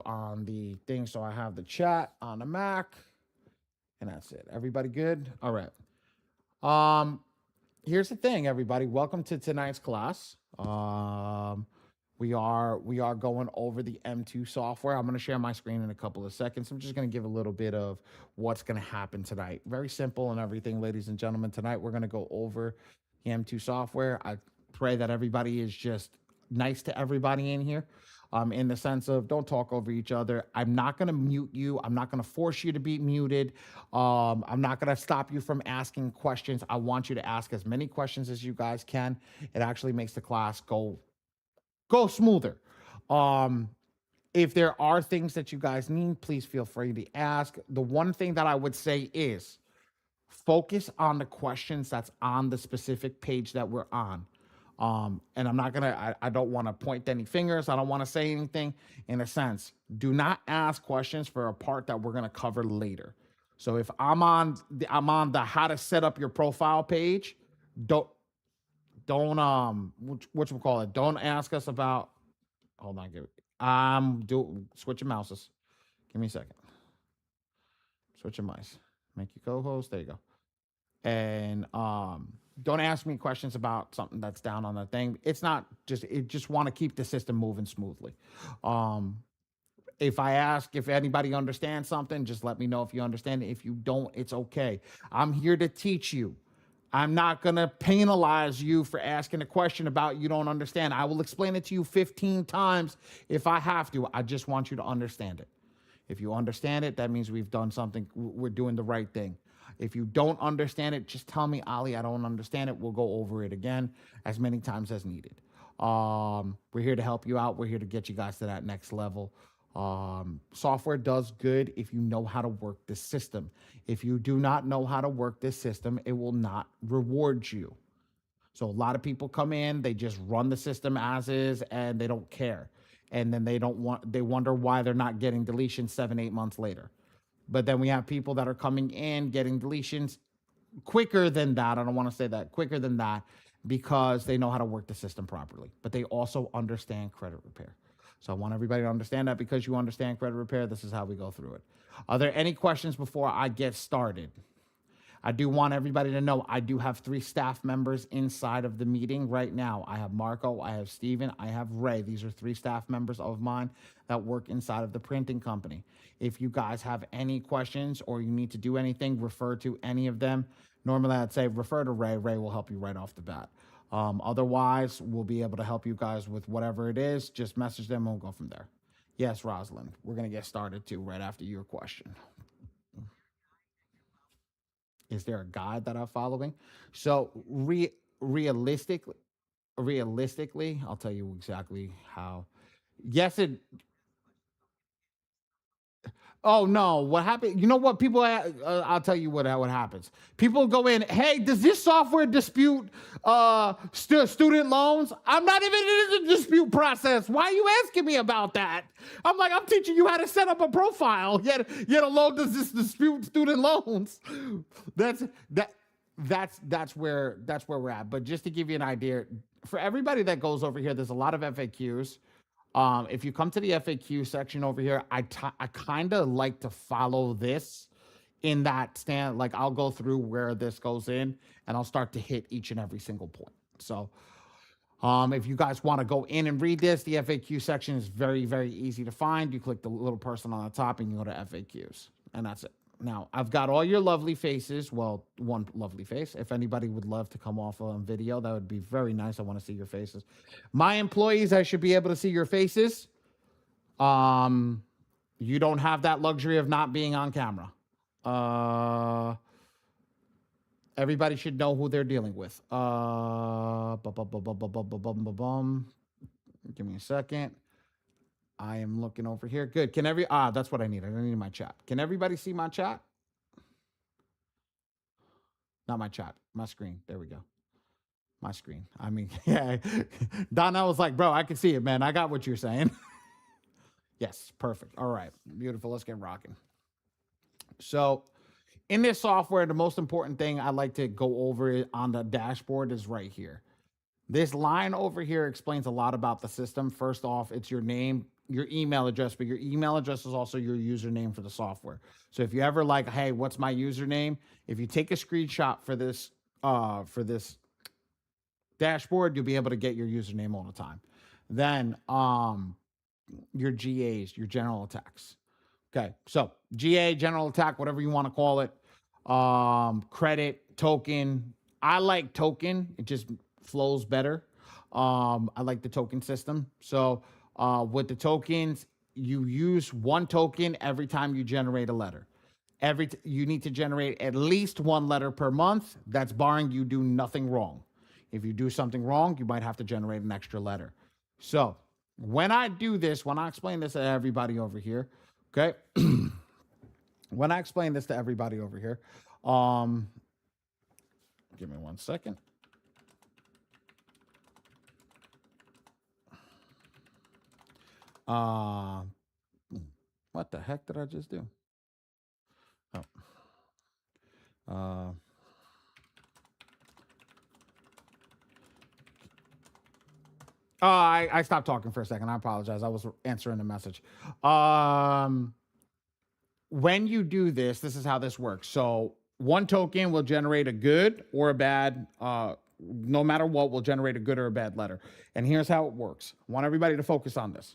on the thing. So I have the chat on the Mac, and that's it. Everybody good? All right. Um, Here's the thing, everybody. Welcome to tonight's class. We are going over the M2 software. I'm going to share my screen in a couple of seconds. I'm just going to give a little bit of what's going to happen tonight. Very simple and everything, ladies and gentlemen. Tonight we're going to go over the M2 software. I pray that everybody is just nice to everybody in here. In the sense of don't talk over each other. I'm not going to mute you. I'm not going to force you to be muted. I'm not going to stop you from asking questions. I want you to ask as many questions as you guys can. It actually makes the class go smoother. Um, if there are things that you guys need, please feel free to ask. The one thing that I would say is focus on the questions that's on the specific page that we're on. And I'm not gonna, I don't want to point any fingers. I don't want to say anything in a sense. Do not ask questions for a part that we're gonna cover later. So if I'm on the how to set up your profile page, don't what you call it. Don't ask us about. Hold on, give it. Do switch your mouses. Give me a second. Switch your mice. Make you co-host. There you go. And don't ask me questions about something that's down on the thing. It's not just it just want to keep the system moving smoothly. Um if I ask if anybody understands something, just let me know if you understand it. If you don't, it's okay. I'm here to teach you. I'm not going to penalize you for asking a question about you don't understand. I will explain it to you 15 times if I have to. I just want you to understand it. If you understand it, that means we've done something, we're doing the right thing. If you don't understand it, just tell me, Ali, I don't understand it. We'll go over it again as many times as needed. We're here to help you out. We're here to get you guys to that next level. Software does good if you know how to work the system. If you do not know how to work this system, it will not reward you. So a lot of people come in, they just run the system as is, and they don't care. And then they wonder why they're not getting deletions 7, 8 months later. But then we have people that are coming in, getting deletions quicker than that. I don't want to say that quicker than that because they know how to work the system properly, but they also understand credit repair. So I want everybody to understand that because you understand credit repair, this is how we go through it. Are there any questions before I get started? I do want everybody to know I do have 3 staff members inside of the meeting right now. I have Marco, I have Steven, I have Ray. These are 3 staff members of mine that work inside of the printing company. If you guys have any questions or you need to do anything, refer to any of them. Normally I'd say refer to Ray. Ray will help you right off the bat. Otherwise, we'll be able to help you guys with whatever it is. Just message them and we'll go from there. Yes, Rosalind, we're going to get started too right after your question. Is there a guide that I'm following? So realistically, realistically, I'll tell you exactly how. Yes, it. Oh no! What happened? You know what? I'll tell you what happens. People go in. Hey, does this software dispute student loans? I'm not even in the dispute process. Why are you asking me about that? I'm like, I'm teaching you how to set up a profile. Yet alone does this dispute student loans? That's that. That's where we're at. But just to give you an idea, for everybody that goes over here, there's a lot of FAQs. If you come to the FAQ section over here, I kind of like to follow this in that stand. Like I'll go through where this goes in and I'll start to hit each and every single point. So if you guys want to go in and read this, the FAQ section is very, very easy to find. You click the little person on the top and you go to FAQs, and that's it. Now, I've got all your lovely faces. Well, one lovely face. If anybody would love to come off on video, that would be very nice. I want to see your faces. My employees, I should be able to see your faces. You don't have that luxury of not being on camera. Everybody should know who they're dealing with. Give me a second. I am looking over here. Good. That's what I need. I need my chat. Can everybody see my chat? Not my chat, my screen. There we go. My screen. I mean, yeah. Donna was like, bro, I can see it, man. I got what you're saying. Yes, perfect. All right. Beautiful. Let's get rocking. So in this software, the most important thing I like to go over on the dashboard is right here. This line over here explains a lot about the system. First off, it's your name. your email address, but your email address is also your username for the software. So if you ever like, hey, what's my username? If you take a screenshot for this dashboard, you'll be able to get your username all the time. Then your GAs, your general attacks. Okay, so GA, general attack, whatever you want to call it. Credit, token. I like token. It just flows better. I like the token system. So with the tokens, you use one token every time you generate a letter. You need to generate at least one letter per month. That's barring you do nothing wrong. If you do something wrong, you might have to generate an extra letter. So when I do this, when I explain this to everybody over here, okay, when I explain this to everybody over here, give me 1 second. What the heck did I just do? Oh. I stopped talking for a second. I apologize. I was answering the message. When you do this, this is how this works. So one token will generate a good or a bad, no matter what, will generate a good or a bad letter. And here's how it works. I want everybody to focus on this.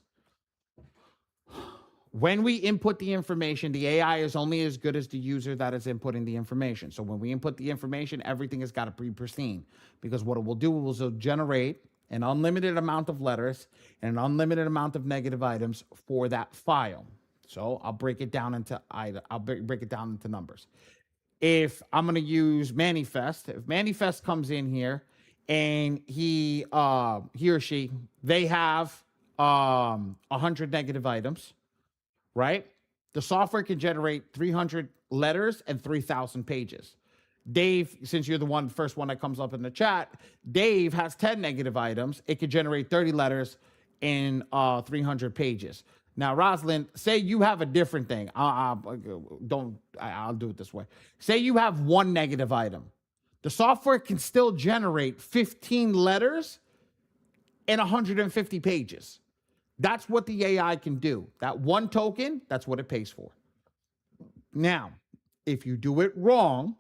When we input the information, the AI is only as good as the user that is inputting the information. So when we input the information, everything has got to be pristine, because what it will do is it'll generate an unlimited amount of letters and an unlimited amount of negative items for that file. So I'll break it down into numbers. If I'm going to use Manifest, if Manifest comes in here and he or she, they have 100 negative items, right? The software can generate 300 letters and 3,000 pages. Dave, since you're the first one that comes up in the chat, Dave has 10 negative items. It could generate 30 letters in 300 pages. Now, Rosalind, say you have a different thing. I'll do it this way. Say you have one negative item. The software can still generate 15 letters and 150 pages. That's what the AI can do. That one token, that's what it pays for. Now, if you do it wrong,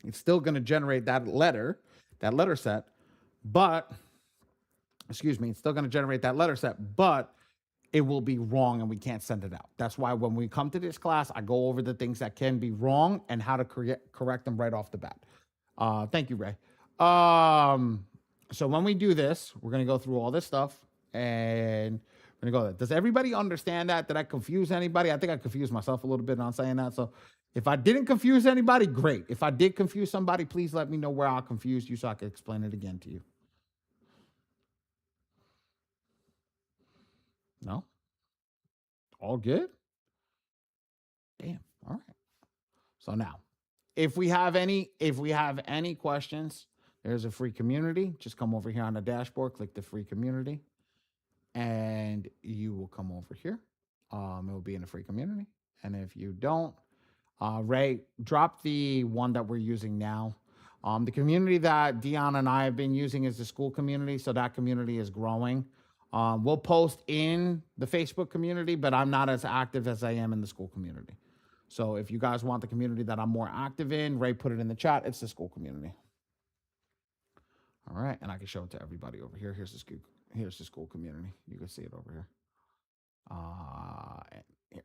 it's still going to generate that letter set, but, it's still going to generate that letter set, but it will be wrong and we can't send it out. That's why when we come to this class, I go over the things that can be wrong and how to correct them right off the bat. Thank you, Ray. So when we do this, we're going to go through all this stuff. And we're gonna go there. Does everybody understand that? Did I confuse anybody? I think I confused myself a little bit on saying that. So if I didn't confuse anybody, great. If I did confuse somebody, please let me know where I confused you so I can explain it again to you. No? All good? Damn. All right. So now, if we have any questions, there's a free community. Just come over here on the dashboard, click the free community, and you will come over here. It will be in the free community. And if you don't, Ray, drop the one that we're using now. The community that Dion and I have been using is the school community, so that community is growing. We'll post in the Facebook community, but I'm not as active as I am in the school community. So if you guys want the community that I'm more active in, Ray put it in the chat. It's the school community. All right, and I can show it to everybody over here. Here's the school community. You can see it over here. Here,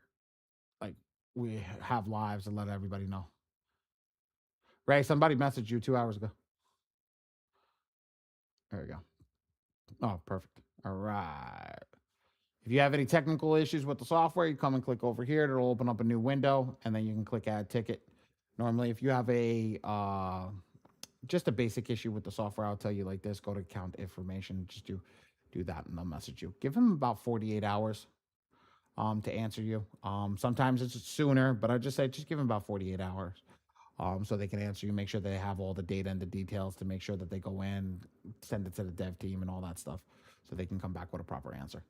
like we have lives and let everybody know. Ray, somebody messaged you 2 hours ago. There we go. Oh, perfect. All right. If you have any technical issues with the software, you come and click over here. It'll open up a new window, and then you can click Add Ticket. Normally, if you have just a basic issue with the software, I'll tell you like this: go to account information, just do that, and they'll message you. Give them about 48 hours to answer you. Sometimes it's sooner, but I just say just give them about 48 hours so they can answer you. Make sure they have all the data and the details to make sure that they go in, send it to the dev team, and all that stuff, so they can come back with a proper answer.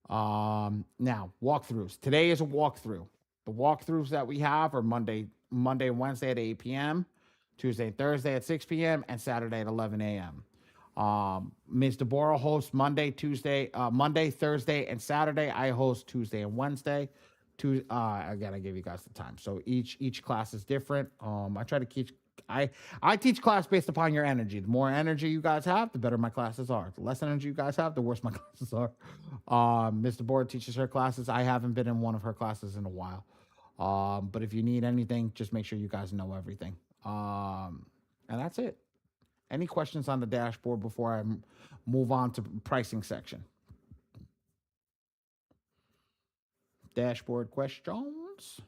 Now, walkthroughs. Today is a walkthrough. The walkthroughs that we have are Monday and Wednesday at 8 p.m., Tuesday and Thursday at 6 p.m., and Saturday at 11 a.m. Ms. Deborah hosts Monday, Thursday, and Saturday. I host Tuesday and Wednesday. Again, I gave you guys the time. So each class is different. I try to teach. I teach class based upon your energy. The more energy you guys have, the better my classes are. The less energy you guys have, the worse my classes are. Ms. Deborah teaches her classes. I haven't been in one of her classes in a while. But if you need anything, just make sure you guys know everything. And that's it. Any questions on the dashboard before I move on to pricing section? Dashboard questions?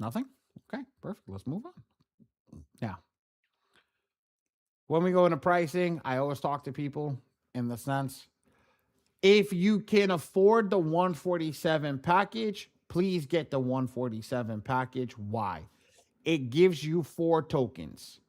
Nothing? Okay, perfect. Let's move on. Now, when we go into pricing, I always talk to people in the sense if you can afford the 147 package, please get the 147 package. Why? It gives you 4 tokens.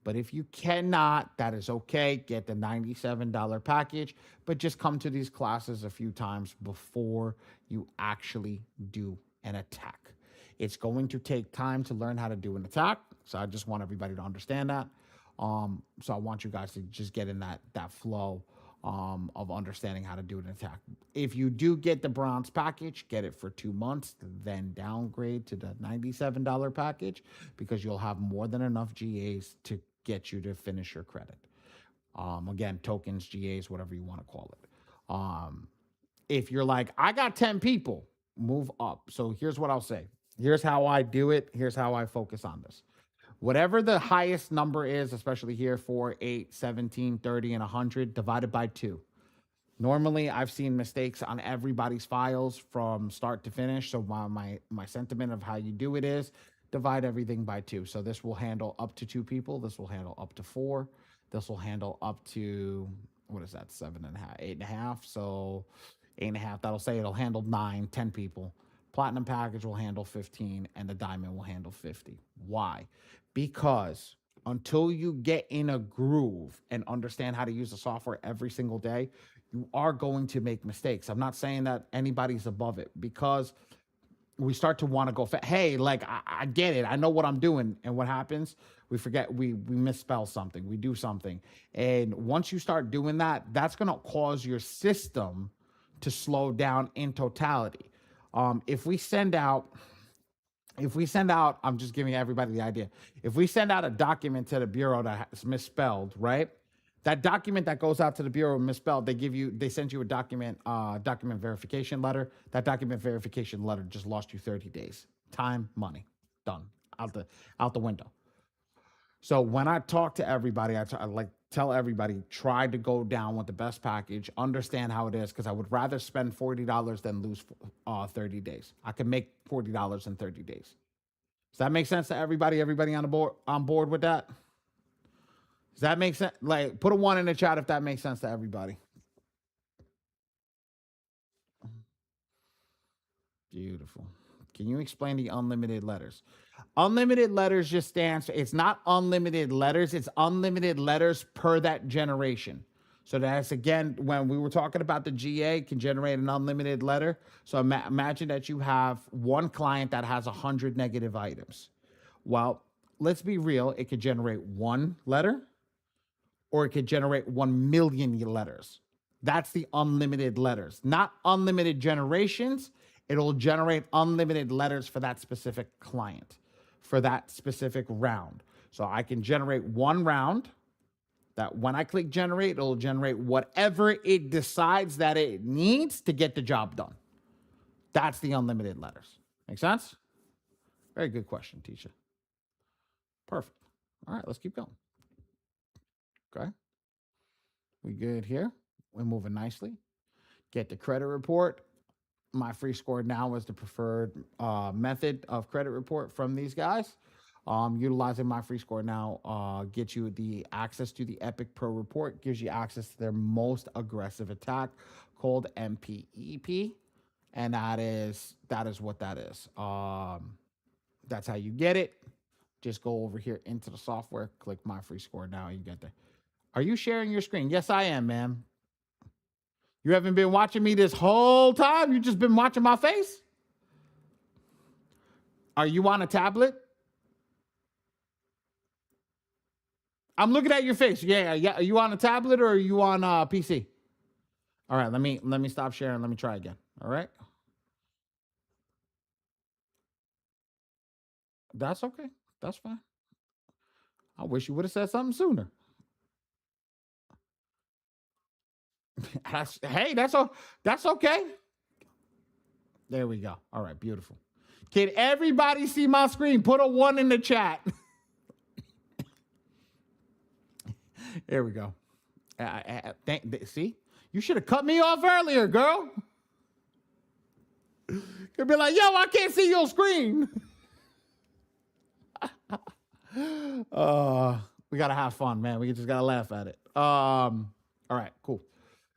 But if you cannot, that is okay. Get the $97 package, but just come to these classes a few times before you actually do an attack. It's going to take time to learn how to do an attack. So I just want everybody to understand that. So I want you guys to just get in that flow of understanding how to do an attack. If you do get the bronze package, get it for 2 months, then downgrade to the $97 package because you'll have more than enough GAs to get you to finish your credit. Again, tokens, GAs, whatever you want to call it. If you're like, I got 10 people, move up. So here's what I'll say. Here's how I do it. Here's how I focus on this. Whatever the highest number is, especially here 4, 8, 17, 30, and 100, divided by 2. Normally, I've seen mistakes on everybody's files from start to finish. So my sentiment of how you do it is divide everything by 2. So this will handle up to 2 people. This will handle up to 4. This will handle up to, what is that, 7.5, 8.5. So 8.5, that'll say it'll handle 9, 10 people. Platinum package will handle 15, and the diamond will handle 50. Why? Because until you get in a groove and understand how to use the software every single day, you are going to make mistakes. I'm not saying that anybody's above it because we start to want to go, hey, like, I get it. I know what I'm doing. And what happens? We forget, we misspell something, we do something. And once you start doing that, that's going to cause your system to slow down in totality. If we send out, I'm just giving everybody the idea. If we send out a document to the bureau that's misspelled, right? That document that goes out to the bureau misspelled, they send you a document verification letter. That document verification letter just lost you 30 days. Time, money, done, out the window. So when I talk to everybody, I like tell everybody, try to go down with the best package, understand how it is, because I would rather spend $40 than lose 30 days. I can make $40 in 30 days. Does that make sense to everybody? Everybody on board with that? Does that make sense? Like, put a 1 in the chat if that makes sense to everybody. Beautiful. Can you explain the unlimited letters? Unlimited letters just stands for, it's not unlimited letters, it's unlimited letters per that generation. So that's, again, when we were talking about the GA can generate an unlimited letter. So imagine that you have one client that has 100 negative items. Well, let's be real, it could generate 1 letter or it could generate 1 million letters. That's the unlimited letters, not unlimited generations. It'll generate unlimited letters for that specific client, for that specific round. So I can generate 1 round that when I click generate, it'll generate whatever it decides that it needs to get the job done. That's the unlimited letters. Make sense? Very good question, Tisha. Perfect. All right, let's keep going. Okay. We good here? We're moving nicely. Get the credit report. My free score now is the preferred method of credit report from these guys. Utilizing my free score now gets you the access to the Epic Pro report, gives you access to their most aggressive attack called MPEP, and that is what that is. That's how you get it. Just go over here into the software, click my free score now, and you get there. Are you sharing your screen? Yes, I am, ma'am. You haven't been watching me this whole time? You just been watching my face? Are you on a tablet? I'm looking at your face. Yeah. Are you on a tablet or are you on PC? All right, let me stop sharing. Let me try again. All right. That's okay. That's fine. I wish you would have said something sooner. That's okay. There we go. All right, beautiful. Can everybody see my screen? Put a 1 in the chat. There we go. See, you should have cut me off earlier, girl. You'd be like, yo, I can't see your screen. We gotta have fun, man. We just gotta laugh at it. All right, cool.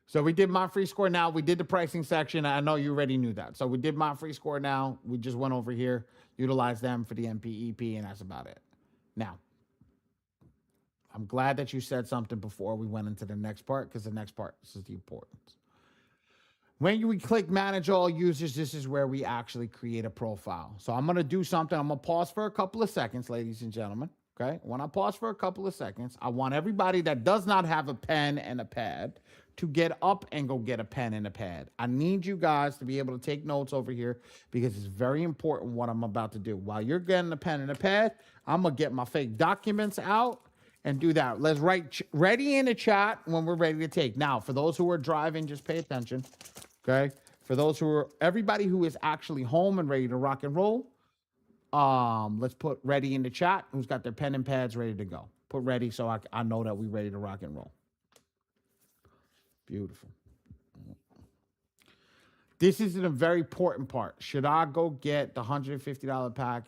So we did my free score now. We did the pricing section. I know you already knew that. So we did my free score now. We just went over here, utilized them for the MPEP, and that's about it. Now, I'm glad that you said something before we went into the next part, because the next part, this is the importance. When we click manage all users, this is where we actually create a profile. So I'm going to do something. I'm going to pause for a couple of seconds, ladies and gentlemen. Okay. When I pause for a couple of seconds, I want everybody that does not have a pen and a pad to get up and go get a pen and a pad. I need you guys to be able to take notes over here because it's very important what I'm about to do. While you're getting a pen and a pad, I'm going to get my fake documents out and do that. Let's write ready in the chat when we're ready to take. Now, for those who are driving, just pay attention. Okay. For those who are, everybody who is actually home and ready to rock and roll, let's put ready in the chat. Who's got their pen and pads ready to go? Put ready so I know that we're ready to rock and roll. Beautiful. This is a very important part. Should I go get the $150 pack?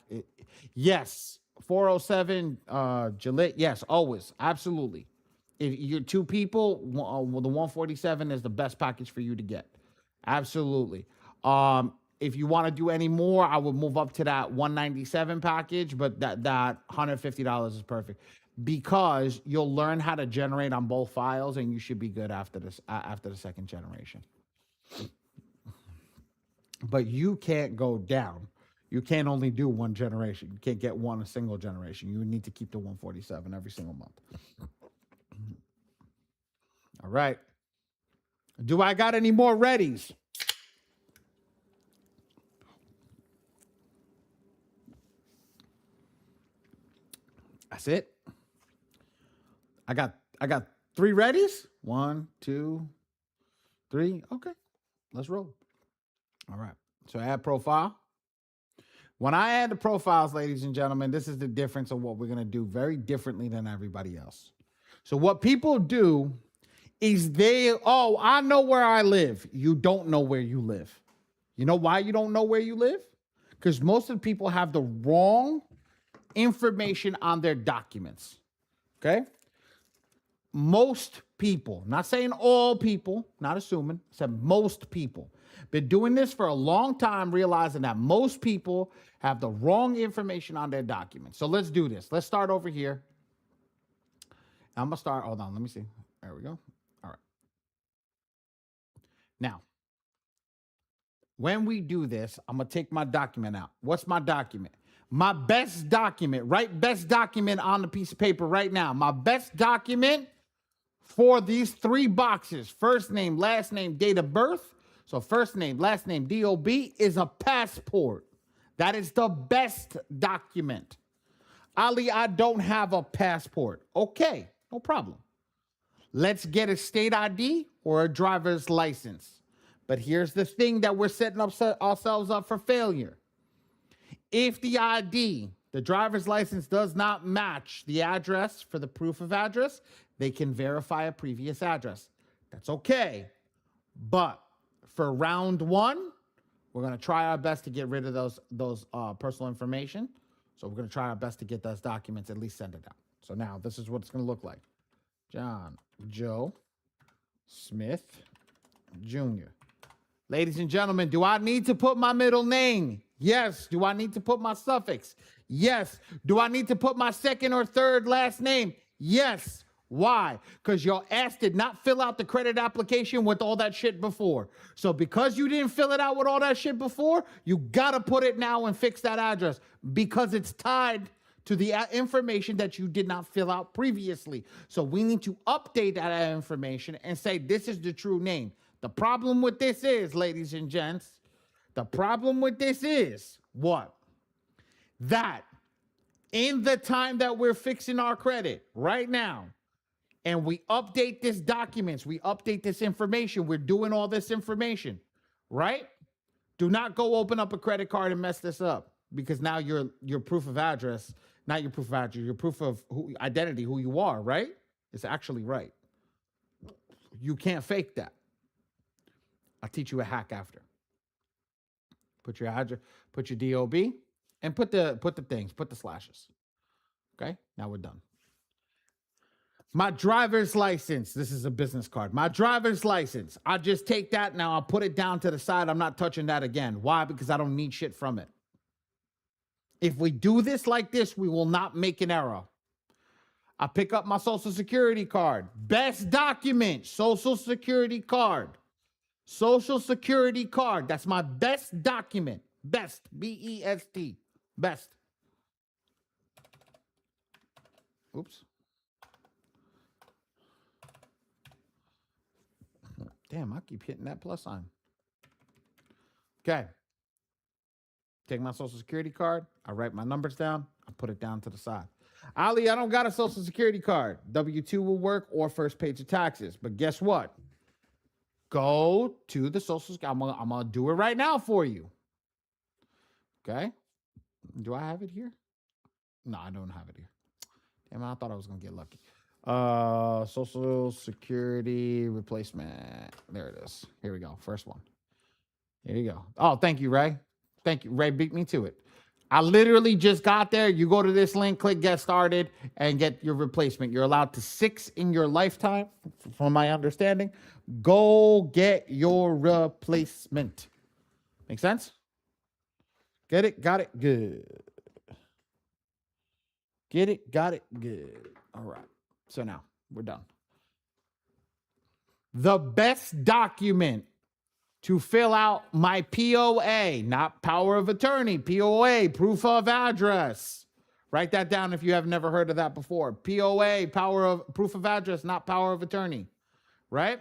Yes. 407 Gillette. Yes, always. Absolutely. If you're 2 people, the 147 is the best package for you to get. Absolutely. If you want to do any more, I would move up to that 197 package, but that $150 is perfect because you'll learn how to generate on both files, and you should be good after this after the second generation. But you can't go down. You can't only do one generation. You can't get a single generation. You need to keep the 147 every single month. All right. Do I got any more readies? That's it. I got 3 readies. 1, 2, 3. Okay. Let's roll. All right. So add profile. When I add the profiles, ladies and gentlemen, this is the difference of what we're going to do very differently than everybody else. So what people do is I know where I live. You don't know where you live. You know why you don't know where you live? Because most of the people have the wrong information on their documents. Okay? Most people, not saying all people, not assuming, said most people, been doing this for a long time, realizing that most people have the wrong information on their documents. So let's do this. Let's start over here. I'm going to start. Hold on. Let me see. There we go. All right. Now, when we do this, I'm going to take my document out. What's my document? My best document. Write best document on the piece of paper right now. My best document for these 3 boxes, first name, last name, date of birth. So first name, last name, DOB is a passport. That is the best document. Ali, I don't have a passport. Okay, no problem. Let's get a state ID or a driver's license. But here's the thing that we're setting ourselves up for failure. If the ID, the driver's license, does not match the address for the proof of address, they can verify a previous address. That's okay. But for round 1, we're going to try our best to get rid of those personal information. So we're going to try our best to get those documents, at least send it out. So now this is what it's going to look like. John Joe Smith Jr. Ladies and gentlemen, do I need to put my middle name? Yes. Do I need to put my suffix? Yes. Do I need to put my second or third last name? Yes. Why? Because your ass did not fill out the credit application with all that shit before. So because you didn't fill it out with all that shit before, you got to put it now and fix that address because it's tied to the information that you did not fill out previously. So we need to update that information and say this is the true name. The problem with this is, ladies and gents, the problem with this is what? That in the time that we're fixing our credit right now, and we update this documents, we update this information, we're doing all this information, right? Do not go open up a credit card and mess this up, because now your proof of address, not your proof of address, your proof of identity, who you are, right? It's actually right. You can't fake that. I'll teach you a hack after. Put your address, put your DOB, and put the slashes. Okay, now we're done. My driver's license. This is a business card. My driver's license. I just take that now. I'll put it down to the side. I'm not touching that again. Why? Because I don't need shit from it. If we do this like this, we will not make an error. I pick up my social security card. Best document, social security card. Social security card. That's my best document. Best. B-E-S-T. Best. Oops. Damn, I keep hitting that plus sign. Okay. Take my social security card. I write my numbers down. I put it down to the side. Ali, I don't got a social security card. W-2 will work or first page of taxes. But guess what? Go to the social security. I'm going to do it right now for you. Okay. Do I have it here? No, I don't have it here. Damn, I thought I was going to get lucky. Social security replacement. There it is. Here we go. First one. Here you go. Oh, thank you, Ray. Thank you. Ray beat me to it. I literally just got there. You go to this link, click get started, and get your replacement. You're allowed to 6 in your lifetime, from my understanding. Go get your replacement. Make sense? Get it? Got it? Good. Get it? Got it? Good. All right. So now we're done. The best document to fill out my POA, not power of attorney, POA, proof of address. Write that down if you have never heard of that before. POA, proof of address, not power of attorney, right?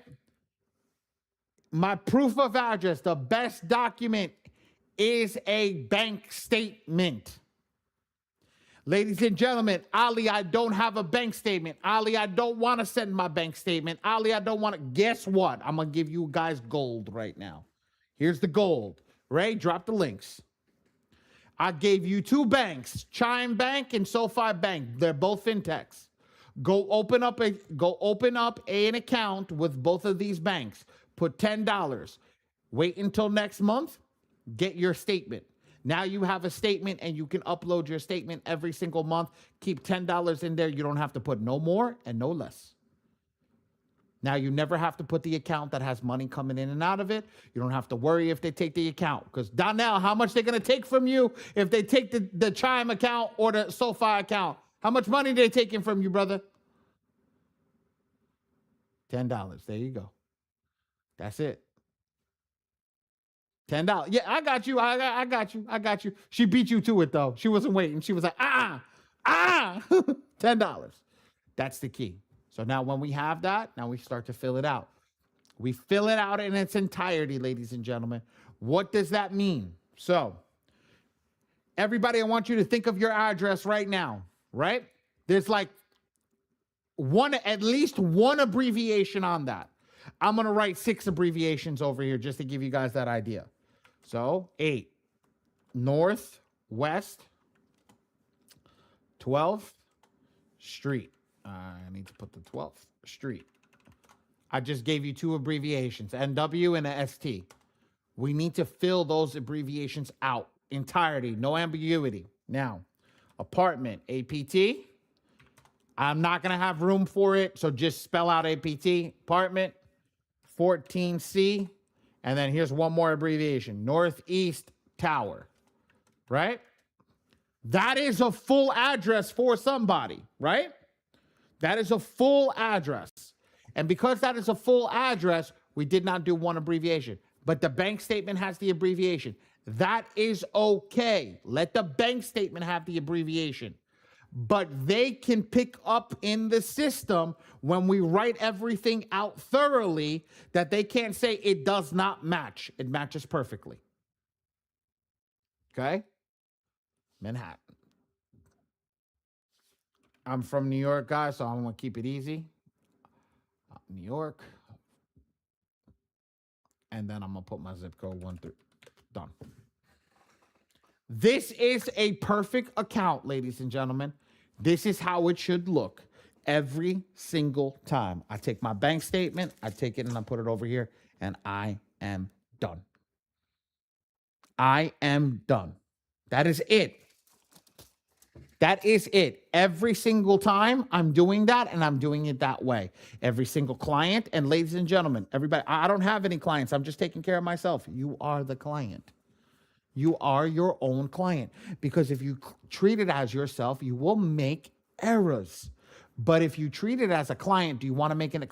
My proof of address, the best document is a bank statement. Ladies and gentlemen, Ali, I don't have a bank statement. Ali, I don't want to send my bank statement. Ali, I don't want to. Guess what? I'm going to give you guys gold right now. Here's the gold. Ray, drop the links. I gave you 2 banks, Chime Bank and SoFi Bank. They're both fintechs. Go open up an account with both of these banks. Put $10. Wait until next month. Get your statement. Now you have a statement and you can upload your statement every single month. Keep $10 in there. You don't have to put no more and no less. Now you never have to put the account that has money coming in and out of it. You don't have to worry if they take the account. Because Donnell, how much they're going to take from you if they take the Chime account or the SoFi account? How much money are they taking from you, brother? $10. There you go. That's it. $10. Yeah, I got you. I got you. I got you. She beat you to it, though. She wasn't waiting. She was like, $10. That's the key. So now when we have that, now we start to fill it out. We fill it out in its entirety, ladies and gentlemen. What does that mean? So everybody, I want you to think of your address right now, right? There's like at least one abbreviation on that. I'm going to write 6 abbreviations over here just to give you guys that idea. So 8, North, West, 12th Street. I need to put the 12th Street. I just gave you 2 abbreviations, NW and a ST. We need to fill those abbreviations out entirety, no ambiguity. Now, apartment, APT. I'm not going to have room for it, so just spell out APT. Apartment, 14C. And then here's one more abbreviation, Northeast Tower, right? That is a full address for somebody, right? That is a full address. And because that is a full address, we did not do one abbreviation. But the bank statement has the abbreviation. That is okay. Let the bank statement have the abbreviation. but they can pick up in the system when we write everything out thoroughly that they can't say it does not match. It matches perfectly. Okay? Manhattan. I'm from New York, guys, so I'm going to keep it easy. New York. And then I'm going to put my zip code 13. Done. This is a perfect account, ladies and gentlemen. This is how it should look every single time. I take my bank statement, I take it and I put it over here, and I am done. I am done. That is it. That is it. Every single time I'm doing that, and I'm doing it that way. Every single client, and ladies and gentlemen, everybody, I don't have any clients. I'm just taking care of myself. You are the client. You are your own client, because if you treat it as yourself, you will make errors. But if you treat it as a client, do you want to make an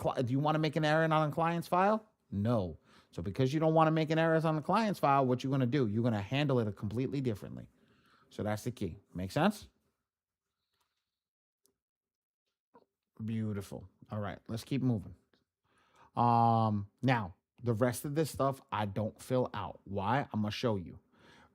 error on a client's file? No. So because you don't want to make an error on the client's file, what you're going to do? You're going to handle it completely differently. So that's the key. Make sense? Beautiful. All right, let's keep moving. Now the rest of this stuff I don't fill out. Why? I'm gonna show you.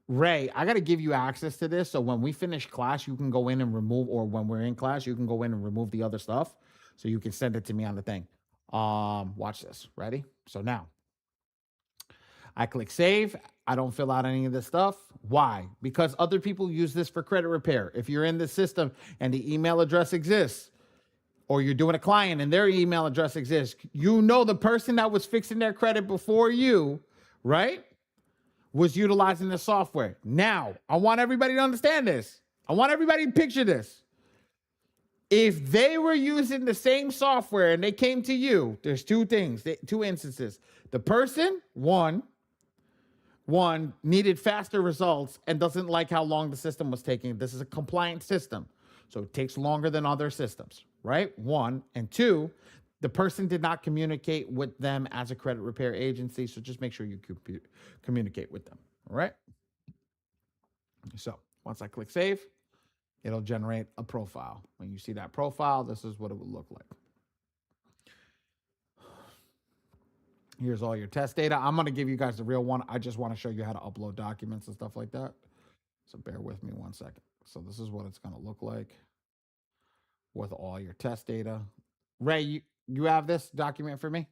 Ray, I got to give you access to this. So when we finish class, you can go in and remove, or when we're in class, you can go in and remove the other stuff. So you can send it to me on the thing. Watch this. Ready? So now I click save. I don't fill out any of this stuff. Why? Because other people use this for credit repair. If you're in the system and the email address exists, or you're doing a client and their email address exists, you know the person that was fixing their credit before you, right, was utilizing the software. Now, I want everybody to understand this. I want everybody to picture this. If they were using the same software and they came to you, there's two things, two instances. The person, one needed faster results and doesn't like how long the system was taking. This is a compliant system, so it takes longer than other systems, right? One. And two, the person did not communicate with them as a credit repair agency, so just make sure you communicate with them, all right? So once I click save, it'll generate a profile. When you see that profile, this is what it would look like. Here's all your test data. I'm going to give you guys the real one. I just want to show you how to upload documents and stuff like that. So bear with me 1 second. So this is what it's going to look like with all your test data. Ray, you have this document for me?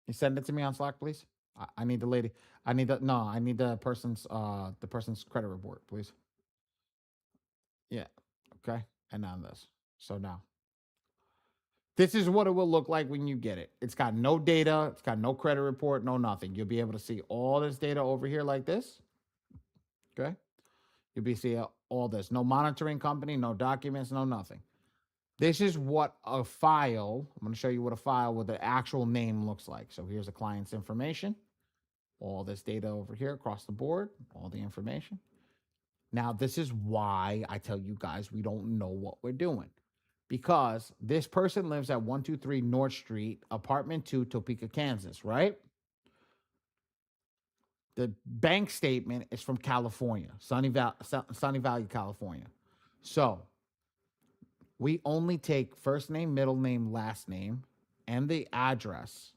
You send it to me on Slack, please. I need the lady. I need the person's credit report, please. Yeah. Okay. And now this. So now this is what it will look like when you get it. It's got no data. It's got no credit report, no nothing. You'll be able to see all this data over here like this. Okay. You'll be seeing all this. No monitoring company, no documents, no nothing. This is what a file, I'm going to show you what a file with the actual name looks like. So here's the client's information. All this data over here across the board, all the information. Now, this is why I tell you guys we don't know what we're doing. Because this person lives at 123 North Street, apartment 2, Topeka, Kansas, right? The bank statement is from California, Sunny Valley, California. So we only take first name, middle name, last name, and the address,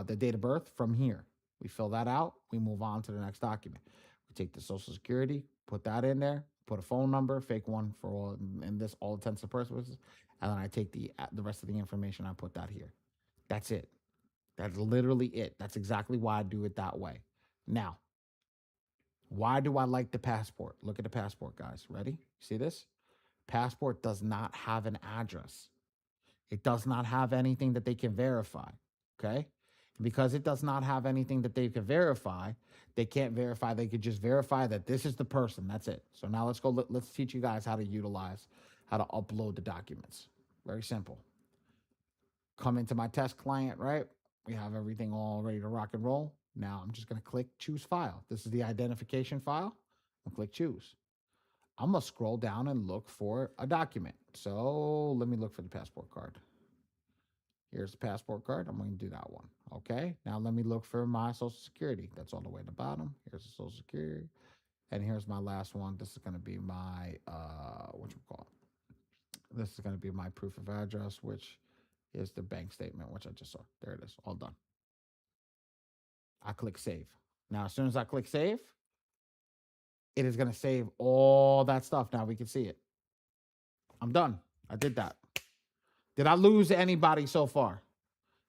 the date of birth from here. We fill that out. We move on to the next document. We take the social security, put that in there, put a phone number, fake one for all, and this all intents and purposes. And then I take the rest of the information. I put that here. That's it. That's literally it. That's exactly why I do it that way. Now, why do I like the passport? Look at the passport, guys. Ready? See this? Passport does not have an address. It does not have anything that they can verify. Okay? Because it does not have anything that they can verify, they can't verify. They could just verify that this is the person. That's it. So now let's go. Let's teach you guys how to utilize, how to upload the documents. Very simple. Come into my test client, right? We have everything all ready to rock and roll. Now I'm just going to click choose file. This is the identification file. I'll click choose. I'm going to scroll down and look for a document. So let me look for the passport card. Here's the passport card. I'm going to do that one. Okay. Now let me look for my social security. That's all the way at the bottom. Here's the social security. And here's my last one. This is going to be my what you call it. This is going to be my proof of address, which is the bank statement, which I just saw. There it is, all done. I click save. Now, as soon as I click save, it is going to save all that stuff. Now we can see it. I'm done. I did that. Did I lose anybody so far?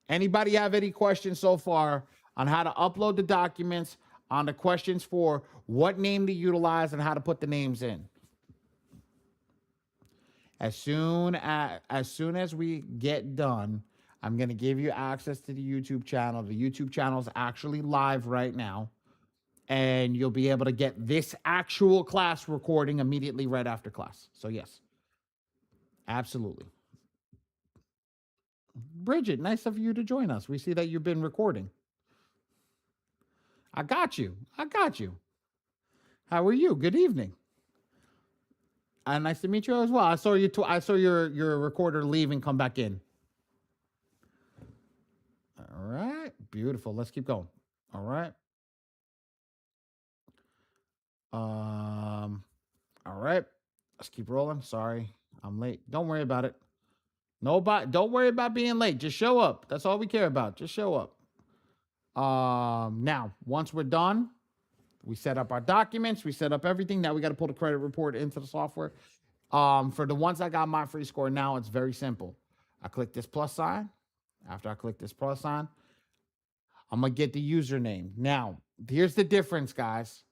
Anybody have any questions so far on how to upload the documents, on the questions for what name to utilize and how to put the names in? As soon as we get done, I'm going to give you access to the YouTube channel. The YouTube channel is actually live right now, and you'll be able to get this actual class recording immediately right after class. So yes, absolutely. Bridget, nice of you to join us. We see that you've been recording. I got you. I got you. How are you? Good evening. Nice to meet you as well. I saw you. I saw your recorder leave and come back in. All right, beautiful. Let's keep going. All right. All right. Let's keep rolling. Sorry, I'm late. Don't worry about it. Nobody. Don't worry about being late. Just show up. That's all we care about. Just show up. Now, once we're done, we set up our documents. We set up everything. Now we got to pull the credit report into the software. For the ones I got my free score now, it's very simple. I click this plus sign. After I click this plus sign, I'm going to get the username. Now, here's the difference, guys.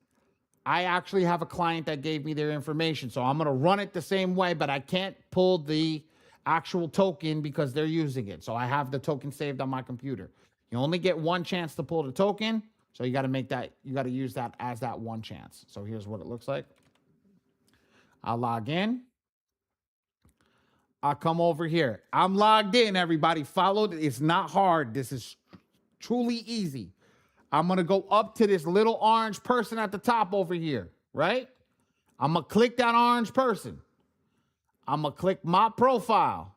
I actually have a client that gave me their information, so I'm going to run it the same way, but I can't pull the actual token because they're using it. So I have the token saved on my computer. You only get one chance to pull the token, so you got to make that, you got to use that as that one chance. So here's what it looks like. I'll log in. I'll come over here. I'm logged in, everybody. Follow. It's not hard. This is truly easy. I'm going to go up to this little orange person at the top over here, right? I'm going to click that orange person. I'm going to click my profile.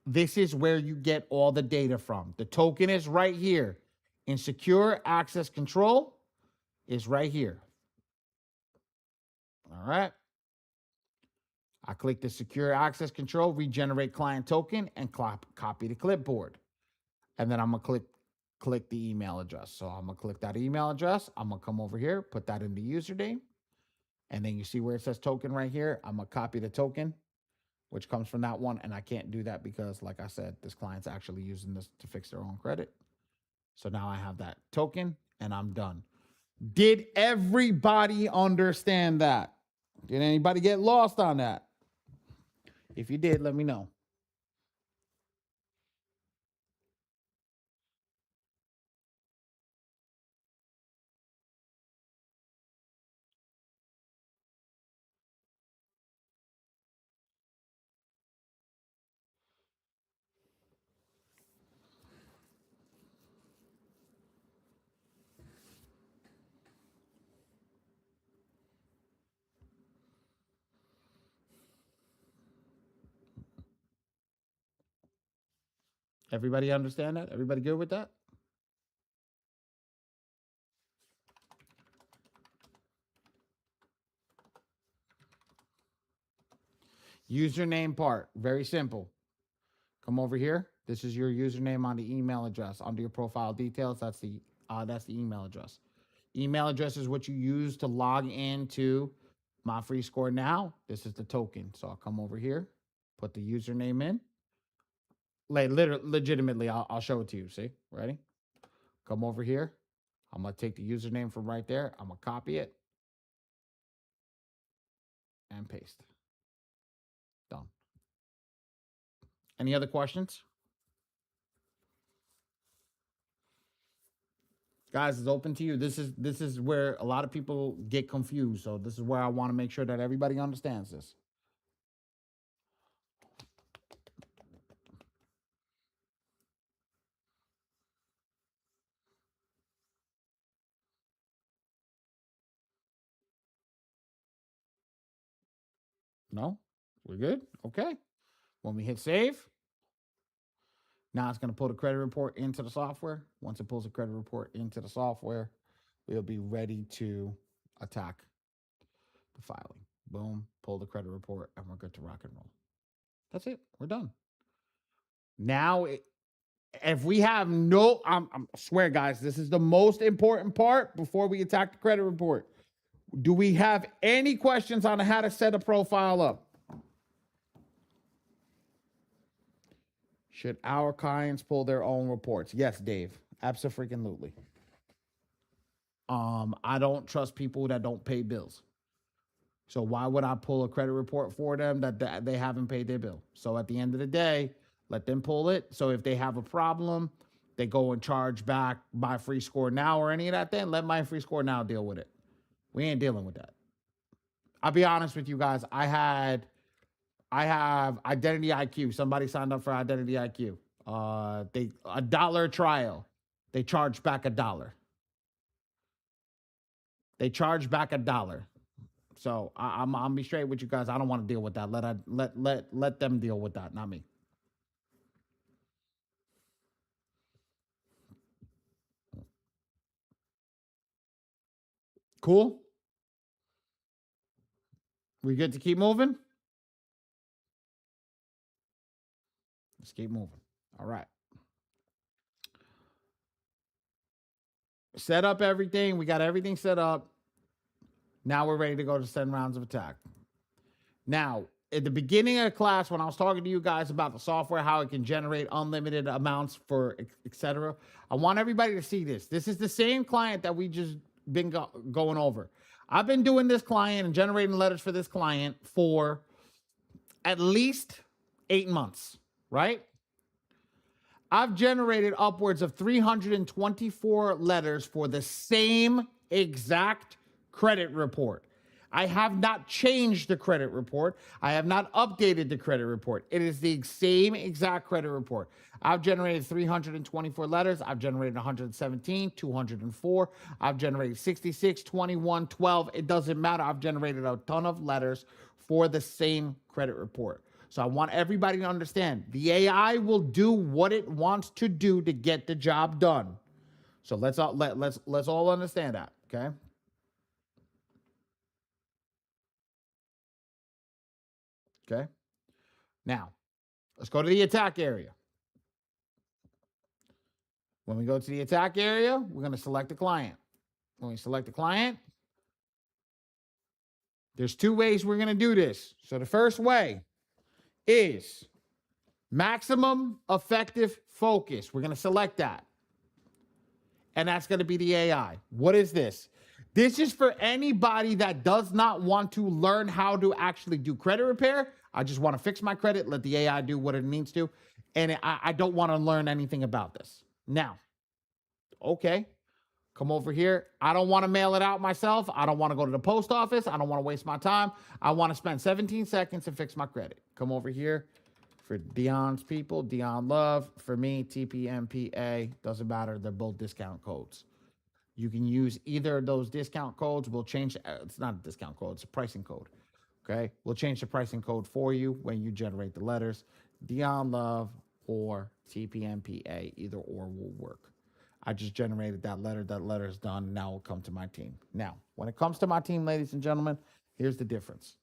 This is where you get all the data from. The token is right here. In secure access control is right here. All right. I click the secure access control, regenerate client token, and copy the clipboard. And then I'm going to click the email address. So I'm going to click that email address. I'm going to come over here, put that in the username. And then you see where it says token right here. I'm going to copy the token, which comes from that one. And I can't do that because, like I said, this client's actually using this to fix their own credit. So now I have that token and I'm done. Did everybody understand that? Did anybody get lost on that? If you did, let me know. Everybody understand that? Everybody good with that? Username part, very simple. Come over here. This is your username on the email address. Under your profile details, that's the email address. Email address is what you use to log into my free score now. This is the token. So I'll come over here, put the username in. Legitimately, I'll show it to you. See, ready? Come over here. I'm gonna take the username from right there. I'm gonna copy it and paste. Done. Any other questions? Guys, it's open to you. This is where a lot of people get confused. So this is where I want to make sure that everybody understands this. No? We're good? Okay. When we hit save, now it's going to pull the credit report into the software. Once it pulls the credit report into the software, we'll be ready to attack the filing. Boom, pull the credit report, and we're good to rock and roll. That's it. We're done. Now, if we have no, I swear, guys, this is the most important part before we attack the credit report. Do we have any questions on how to set a profile up? Should our clients pull their own reports? Yes, Dave. Absolutely. I don't trust people that don't pay bills. So why would I pull a credit report for them that they haven't paid their bill? So at the end of the day, let them pull it. So if they have a problem, they go and charge back my free score now or any of that, then let my free score now deal with it. We ain't dealing with that. I'll be honest with you guys. I have Identity IQ. Somebody signed up for Identity IQ. They $1 trial. They charge back $1. They charge back $1. So I'm be straight with you guys. I don't want to deal with that. Let them deal with that, not me. Cool. We good to keep moving? Let's keep moving. All right. Set up everything. We got everything set up. Now we're ready to go to 10 rounds of attack. Now, at the beginning of the class, when I was talking to you guys about the software, how it can generate unlimited amounts for etc., I want everybody to see this. This is the same client that we just been going over. I've been doing this client and generating letters for this client for at least 8 months, right? I've generated upwards of 324 letters for the same exact credit report. I have not changed the credit report. I have not updated the credit report. It is the same exact credit report. I've generated 324 letters. I've generated 117, 204. I've generated 66, 21, 12. It doesn't matter. I've generated a ton of letters for the same credit report. So I want everybody to understand the AI will do what it wants to do to get the job done. So let's all understand that, okay? Okay. Now, let's go to the attack area. When we go to the attack area, we're going to select the client. When we select the client, there's 2 ways we're going to do this. So the first way is maximum effective focus. We're going to select that. And that's going to be the AI. What is this? This is for anybody that does not want to learn how to actually do credit repair. I just want to fix my credit, let the AI do what it needs to. And I don't want to learn anything about this. Now, okay, come over here. I don't want to mail it out myself. I don't want to go to the post office. I don't want to waste my time. I want to spend 17 seconds and fix my credit. Come over here. For Dion's people, Dion Love. For me, TPMPA. Doesn't matter. They're both discount codes. You can use either of those discount codes. We'll change. It's not a discount code. It's a pricing code. Okay. We'll change the pricing code for you when you generate the letters. Dion Love or TPMPA. Either or will work. I just generated that letter. That letter is done. Now it'll come to my team. Now, when it comes to my team, ladies and gentlemen, here's the difference.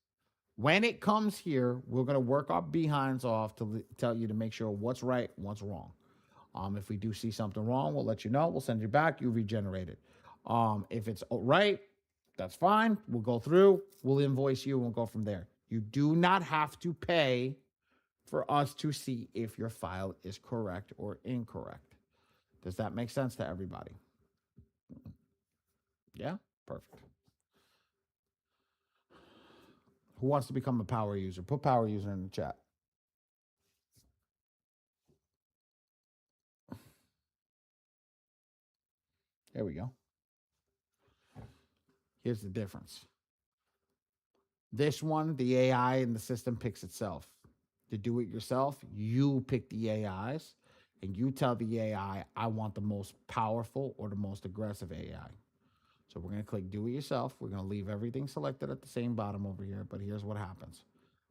When it comes here, we're going to work our behinds off to tell you to make sure what's right and what's wrong. If we do see something wrong, we'll let you know. We'll send you back. You regenerate it. If it's right, that's fine. We'll go through. We'll invoice you and we'll go from there. You do not have to pay for us to see if your file is correct or incorrect. Does that make sense to everybody? Yeah? Perfect. Who wants to become a power user? Put power user in the chat. There we go. Here's the difference. This one, the AI and the system picks itself. To do it yourself, you pick the AIs and you tell the AI, I want the most powerful or the most aggressive AI. So we're going to click do it yourself. We're going to leave everything selected at the same bottom over here. But here's what happens.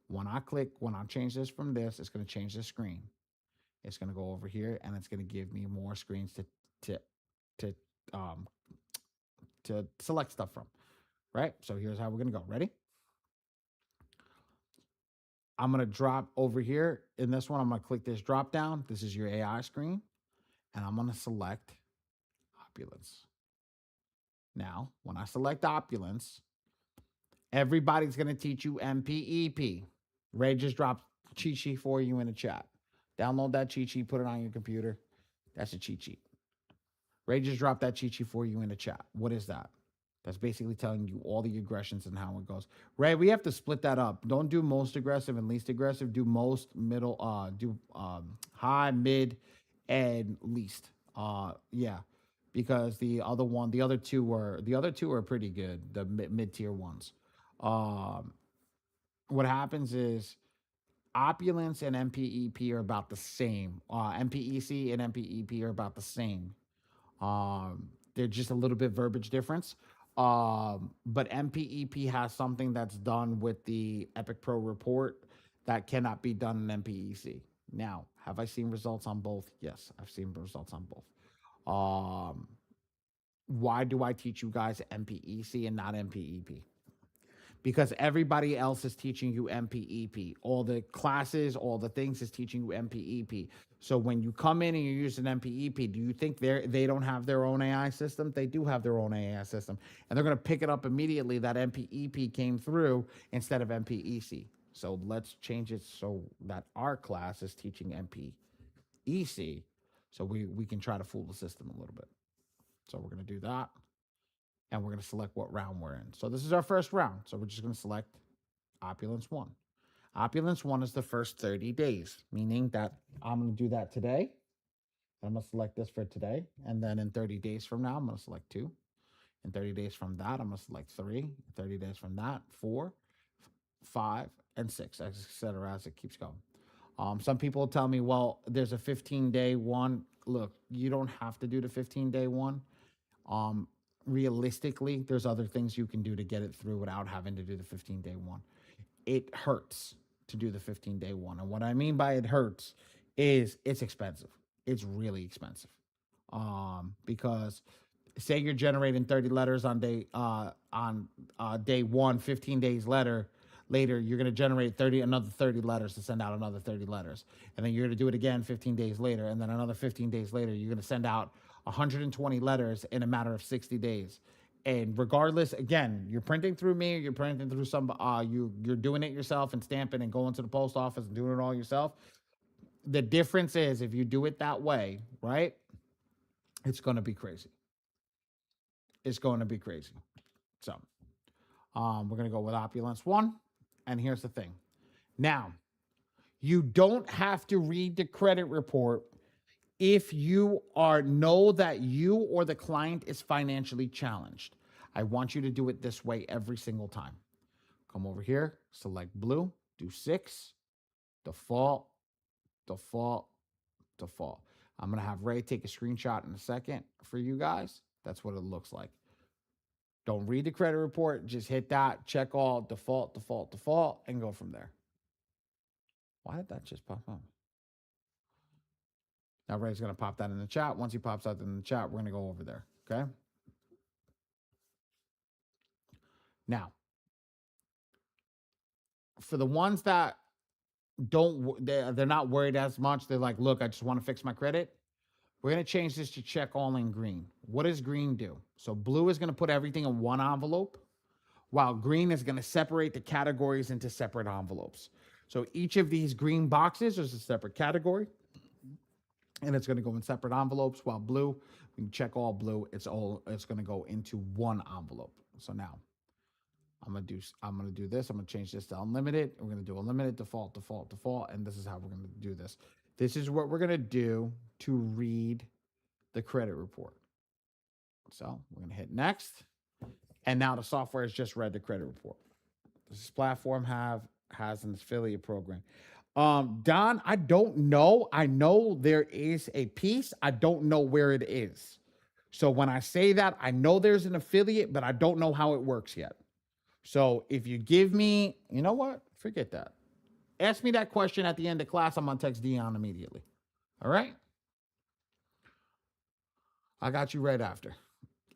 When I change this from this, it's going to change the screen. It's going to go over here and it's going to give me more screens to select stuff from. right? So here's how we're going to go. Ready? I'm going to drop over here in this one. I'm going to click this drop down. This is your AI screen. And I'm going to select opulence. Now, when I select opulence, everybody's going to teach you MPEP. Ray just dropped cheat sheet for you in the chat. Download that cheat sheet, put it on your computer. That's a cheat sheet. Ray just dropped that cheat sheet for you in the chat. What is that? That's basically telling you all the aggressions and how it goes. Ray, we have to split that up. Don't do most aggressive and least aggressive. Do most, middle, do high, mid, and least. Yeah. Because the other two are pretty good, the mid tier ones. Um, what happens is opulence and MPEP are about the same. MPEC and MPEP are about the same. They're just a little bit verbiage difference. But MPEP has something that's done with the Epic Pro report that cannot be done in MPEC. Now, have I seen results on both? Yes, I've seen results on both. Um, why do I teach you guys MPEC and not MPEP? Because everybody else is teaching you MPEP. All the classes, all the things is teaching you MPEP. So when you come in and you're using MPEP, do you think they don't have their own AI system? They do have their own AI system. And they're going to pick it up immediately that MPEP came through instead of MPEC. So let's change it so that our class is teaching MPEC so we can try to fool the system a little bit. So we're going to do that. And we're going to select what round we're in. So this is our first round. So we're just going to select Opulence 1. Opulence 1 is the first 30 days, meaning that I'm going to do that today. I'm going to select this for today. And then in 30 days from now, I'm going to select 2. In 30 days from that, I'm going to select 3. In 30 days from that, 4, 5, and 6, etc. as it keeps going. Some people tell me, well, there's a 15-day one. Look, you don't have to do the 15-day one. Realistically, there's other things you can do to get it through without having to do the 15-day one. It hurts to do the 15-day one. And what I mean by it hurts is it's expensive. It's really expensive. Because say you're generating 30 letters on day one, 15 days later, you're going to generate another 30 letters to send out another 30 letters. And then you're going to do it again 15 days later. And then another 15 days later, you're going to send out 120 letters in a matter of 60 days. And regardless, again, you're printing through me, you're printing through you're doing it yourself and stamping and going to the post office and doing it all yourself. The difference is if you do it that way, right? It's going to be crazy. It's going to be crazy. So, we're going to go with Opulence 1. And here's the thing. Now, you don't have to read the credit report if you know that you or the client is financially challenged. I want you to do it this way every single time. Come over here, select blue, do 6, default, default, default. I'm going to have Ray take a screenshot in a second for you guys. That's what it looks like. Don't read the credit report. Just hit that, check all, default, default, default, and go from there. Why did that just pop up? Now Ray's going to pop that in the chat. Once he pops that in the chat, we're going to go over there. Okay. Now, for the ones that they're not worried as much. They're like, look, I just want to fix my credit. We're going to change this to check all in green. What does green do? So blue is going to put everything in one envelope, while green is going to separate the categories into separate envelopes. So each of these green boxes is a separate category, and it's going to go in separate envelopes, while blue, we can check all blue. It's going to go into one envelope. So now I'm going to do this. I'm going to change this to unlimited. We're going to do unlimited, default, default, default. And this is how we're going to do this. This is what we're going to do to read the credit report. So we're going to hit next. And now the software has just read the credit report. This platform has an affiliate program. Don, I don't know. I know there is a piece. I don't know where it is. So when I say that, I know there's an affiliate, but I don't know how it works yet. So if you give me, you know what? Forget that. Ask me that question at the end of class. I'm going to text Dion immediately. All right? I got you right after.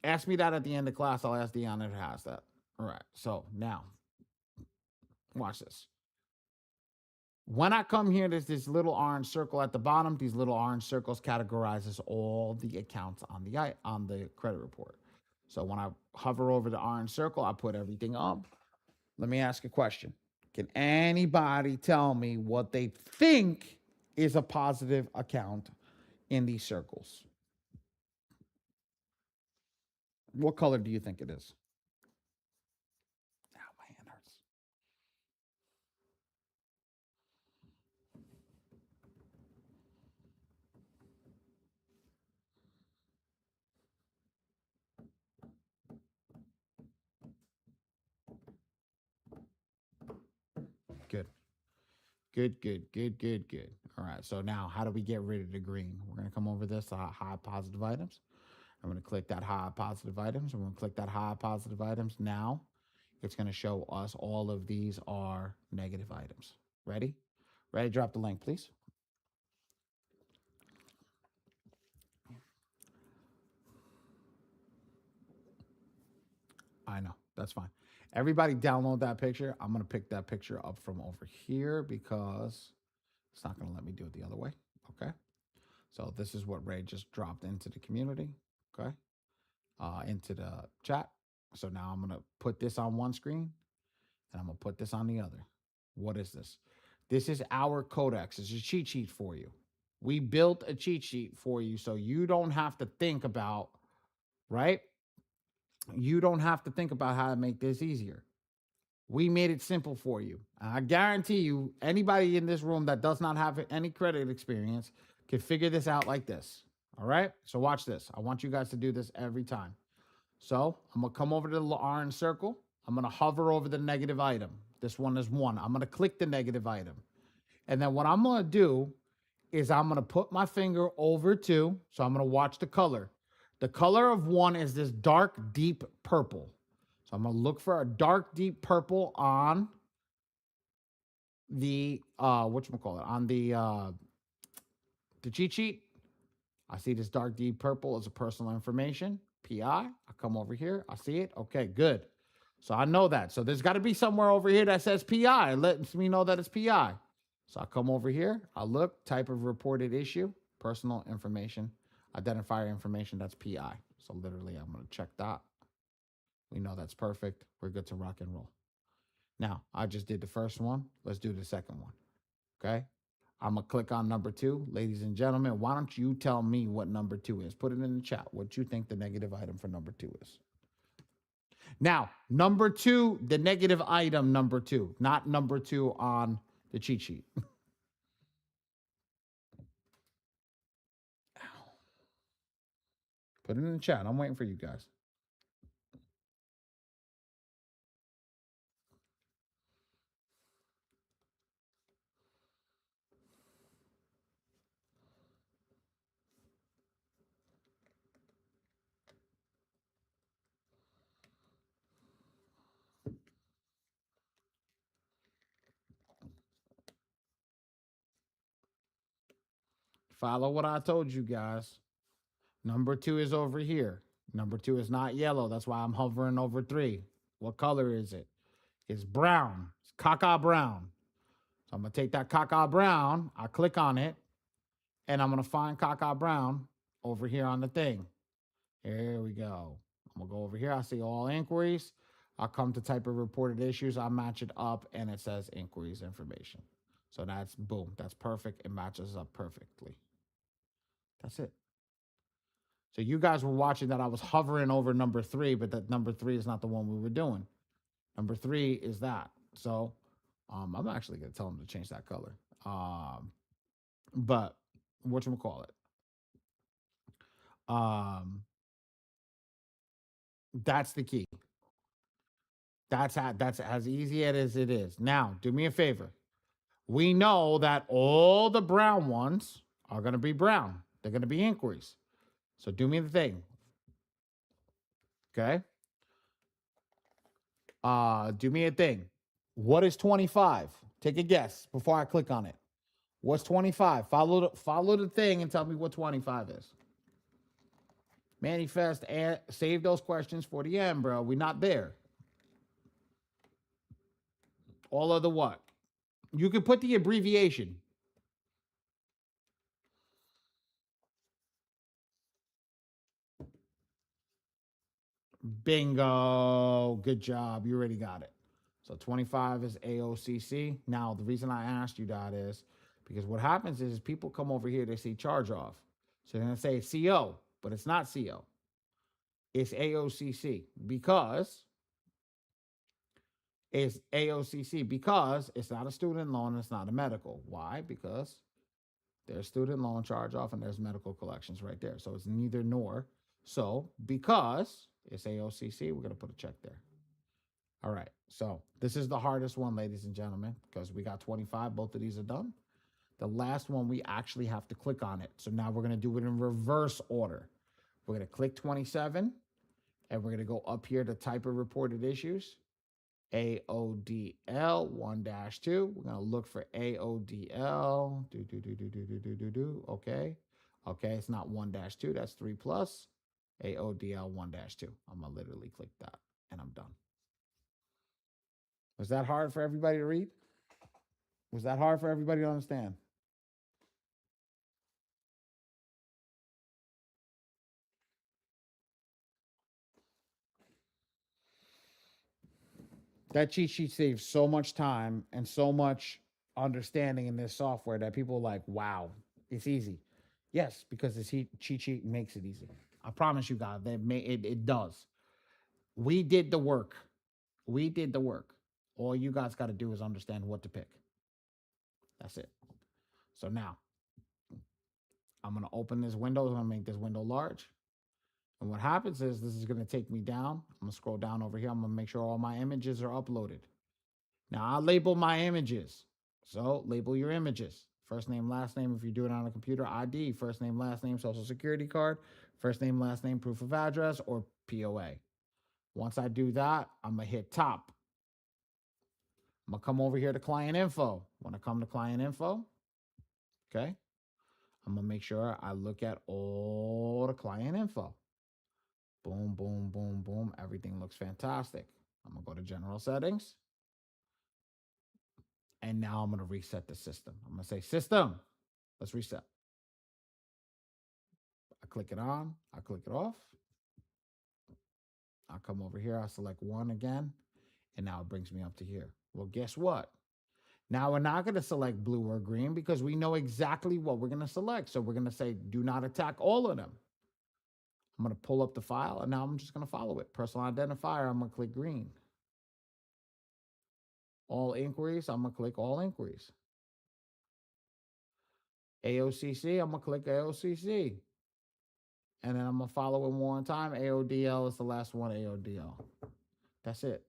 Ask me that at the end of class. I'll ask Dion if it has that. All right. So now, watch this. When I come here, there's this little orange circle at the bottom. These little orange circles categorizes all the accounts on the credit report. So when I hover over the orange circle, I put everything up. Let me ask a question. Can anybody tell me what they think is a positive account in these circles? What color do you think it is? Ow, my hand hurts. Good. Good, good, good, good, good. All right. So now, how do we get rid of the green? We're going to come over this high positive items. I'm going to click that high positive items. I'm going to click that high positive items. Now, it's going to show us all of these are negative items. Ready? Ready? Drop the link, please. I know. That's fine. Everybody download that picture. I'm going to pick that picture up from over here because it's not going to let me do it the other way. Okay. So this is what Ray just dropped into the community. Okay. Into the chat. So now I'm going to put this on one screen and I'm going to put this on the other. What is this? This is our codex. It's a cheat sheet for you. We built a cheat sheet for you so you don't have to think about, right? You don't have to think about how to make this easier. We made it simple for you. I guarantee you, anybody in this room that does not have any credit experience can figure this out like this. All right? So watch this. I want you guys to do this every time. So I'm going to come over to the orange circle. I'm going to hover over the negative item. This one is 1. I'm going to click the negative item. And then what I'm going to do is I'm going to put my finger over 2. So I'm going to watch the color. The color of 1 is this dark, deep purple. So I'm going to look for a dark, deep purple on the, whatchamacallit, on the cheat sheet. I see this dark, deep purple as a personal information, PI. I come over here. I see it. Okay, good. So I know that. So there's got to be somewhere over here that says PI. It lets me know that it's PI. So I come over here. I look, type of reported issue, personal information, identifier information. That's PI. So literally, I'm going to check that. We know that's perfect. We're good to rock and roll. Now, I just did the first one. Let's do the second one. Okay. I'm going to click on number 2. Ladies and gentlemen, why don't you tell me what number 2 is? Put it in the chat. What you think the negative item for number 2 is. Now, number 2, the negative item number 2, not number 2 on the cheat sheet. Put it in the chat. I'm waiting for you guys. Follow what I told you guys. Number 2 is over here. Number 2 is not yellow. That's why I'm hovering over 3. What color is it? It's brown. It's caca brown. So I'm going to take that caca brown. I click on it. And I'm going to find caca brown over here on the thing. Here we go. I'm going to go over here. I see all inquiries. I'll come to type of reported issues. I match it up and it says inquiries information. So that's boom. That's perfect. It matches up perfectly. That's it. So you guys were watching that I was hovering over number 3, but that number 3 is not the one we were doing. Number 3 is that. So I'm actually going to tell them to change that color. But whatchamacallit? That's the key. That's as easy as it is. Now, do me a favor. We know that all the brown ones are going to be brown. They're going to be inquiries. So do me the thing. Okay? Do me a thing. What is 25? Take a guess before I click on it. What's 25? Follow the thing and tell me what 25 is. Manifest and save those questions for the end, bro. We're not there. All of the what? You could put the abbreviation. Bingo. Good job. You already got it. So 25 is AOCC. Now, the reason I asked you that is because what happens is people come over here, they see charge off. So they're going to say CO, but it's not CO. It's AOCC because it's not a student loan, it's not a medical. Why? Because there's student loan charge off and there's medical collections right there. So it's neither nor. So because it's AOCC, we're going to put a check there. All right. So this is the hardest one, ladies and gentlemen, because we got 25. Both of these are done. The last one, we actually have to click on it. So now we're going to do it in reverse order. We're going to click 27, and we're going to go up here to type of reported issues. AODL 1-2. We're going to look for AODL. Okay. Okay. It's not 1-2. That's 3 plus. AODL 1-2. I'm going to literally click that, and I'm done. Was that hard for everybody to read? Was that hard for everybody to understand? That cheat sheet saves so much time and so much understanding in this software that people are like, wow, it's easy. Yes, because this cheat sheet makes it easy. I promise you guys, it does. We did the work. We did the work. All you guys got to do is understand what to pick. That's it. So now I'm going to open this window. I'm going to make this window large. And what happens is this is going to take me down. I'm going to scroll down over here. I'm going to make sure all my images are uploaded. Now, I'll label my images. So label your images. First name, last name, if you do it on a computer, ID, first name, last name, social security card, first name, last name, proof of address, or POA. Once I do that, I'm going to hit top. I'm going to come over here to client info. When I come to client info, okay, I'm going to make sure I look at all the client info. Boom, boom, boom, boom. Everything looks fantastic. I'm going to go to general settings. And now I'm going to reset the system. I'm going to say system. Let's reset. I click it on. I click it off. I come over here. I select one again. And now it brings me up to here. Well, guess what? Now we're not going to select blue or green because we know exactly what we're going to select. So we're going to say, do not attack all of them. I'm going to pull up the file and now I'm just going to follow it. Personal identifier, I'm going to click green. All inquiries, I'm going to click all inquiries. AOCC, I'm going to click AOCC. And then I'm going to follow it one more time. AODL is the last one, AODL. That's it.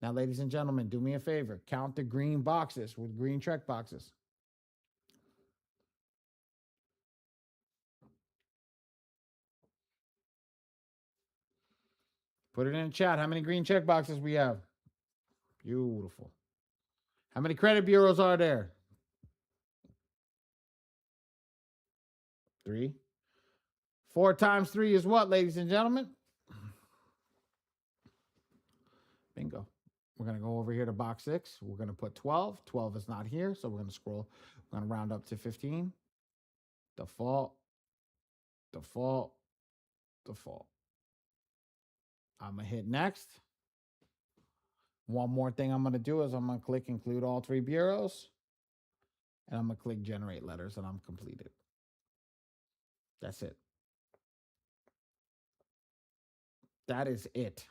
Now, ladies and gentlemen, do me a favor. Count the green boxes with green check boxes. Put it in the chat. How many green check boxes we have? Beautiful. How many credit bureaus are there? 3. 4 times 3 is what, ladies and gentlemen? Bingo. We're going to go over here to box 6. We're going to put 12. 12 is not here, so we're going to scroll. We're going to round up to 15. Default. Default. Default. I'm going to hit next. One more thing I'm going to do is I'm going to click include all 3 bureaus. And I'm going to click generate letters and I'm completed. That's it. That is it.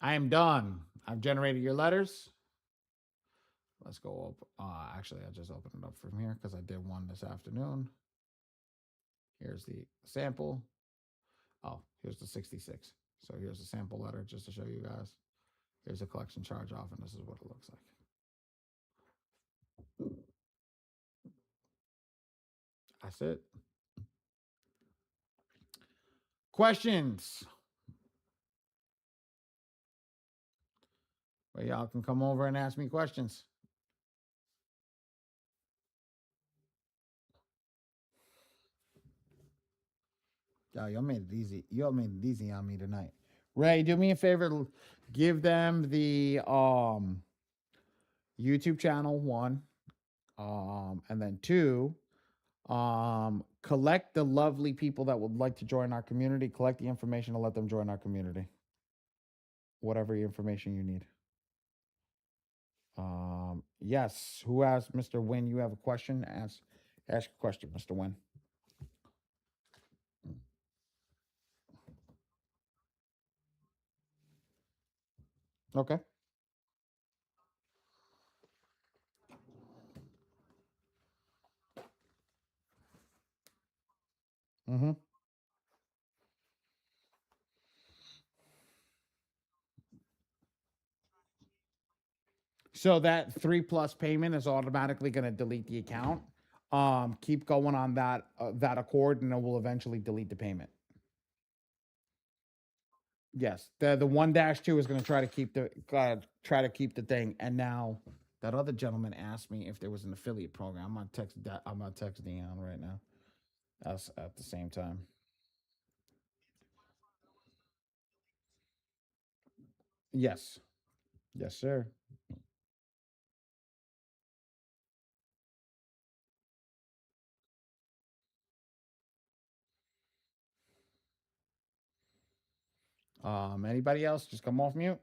I am done. I've generated your letters. Let's go up. Actually, I just opened it up from here because I did one this afternoon. Here's the sample. Oh, here's the 66. So here's the sample letter just to show you guys. Here's a collection charge off, and this is what it looks like. That's it. Questions? Well, y'all can come over and ask me questions. Y'all made it easy. Y'all made it easy on me tonight. Ray, do me a favor. Give them the YouTube channel, one, and then two, collect the lovely people that would like to join our community. Collect the information to let them join our community. Whatever information you need. Yes. Who asked Mr. Wynn? You have a question? Ask a question, Mr. Wynn. Okay. Mm-hmm. So that 3+ payment is automatically going to delete the account. Keep going on that accord, and it will eventually delete the payment. Yes, the 1-2 is going to try to keep the thing. And now that other gentleman asked me if there was an affiliate program. I'm gonna text Dion right now. Us at the same time. Yes, yes, sir. Anybody else? Just come off mute.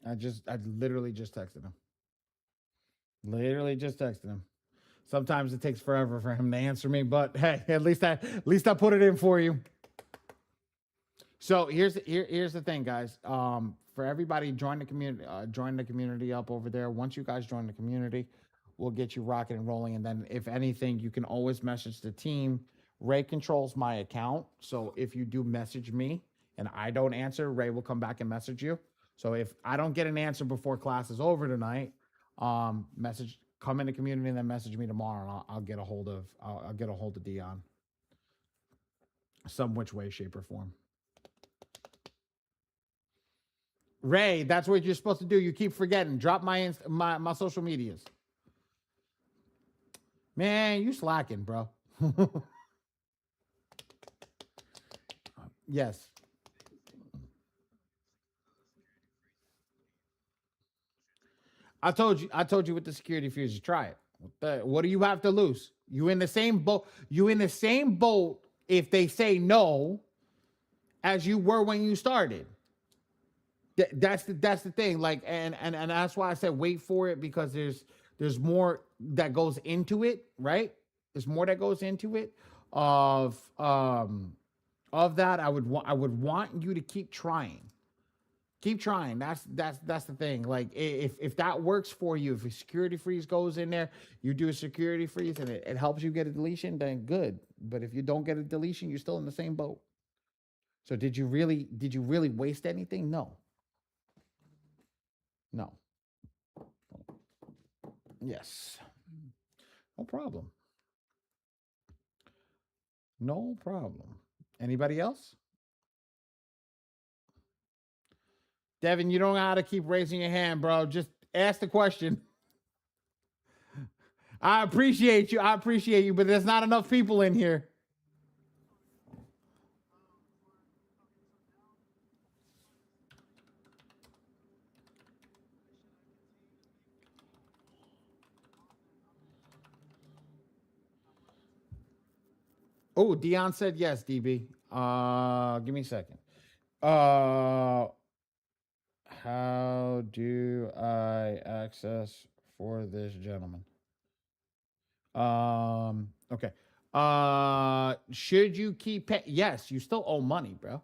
I literally just texted him. Literally just texted him. Sometimes it takes forever for him to answer me, but hey, at least I put it in for you. So here's the thing, guys. For everybody, join the community up over there. Once you guys join the community, we'll get you rocking and rolling. And then, if anything, you can always message the team. Ray controls my account, so if you do message me and I don't answer, Ray will come back and message you. So if I don't get an answer before class is over tonight, message come in the community and then message me tomorrow, and I'll get a hold of I'll get a hold of Dion, some which way, shape, or form. Ray, that's what you're supposed to do. You keep forgetting. Drop my social medias. Man, you slacking, bro. Yes. I told you with the security fees, you try it. What do you have to lose? You in the same boat. You in the same boat if they say no as you were when you started. That's the thing. Like, and that's why I said wait for it, because there's more that goes into it, right? There's more that goes into it of of that. I would want you to keep trying. Keep trying. That's the thing. Like, if that works for you, if a security freeze goes in there, you do a security freeze and it helps you get a deletion, then good. But if you don't get a deletion, you're still in the same boat. So did you really waste anything? No. No. Yes. No problem. No problem. Anybody else? Devin, you don't know how to keep raising your hand, bro. Just ask the question. I appreciate you. I appreciate you, but there's not enough people in here. Oh, Dion said yes, DB. Give me a second. Uh how do I access for this gentleman? Okay. Should you yes, you still owe money, bro.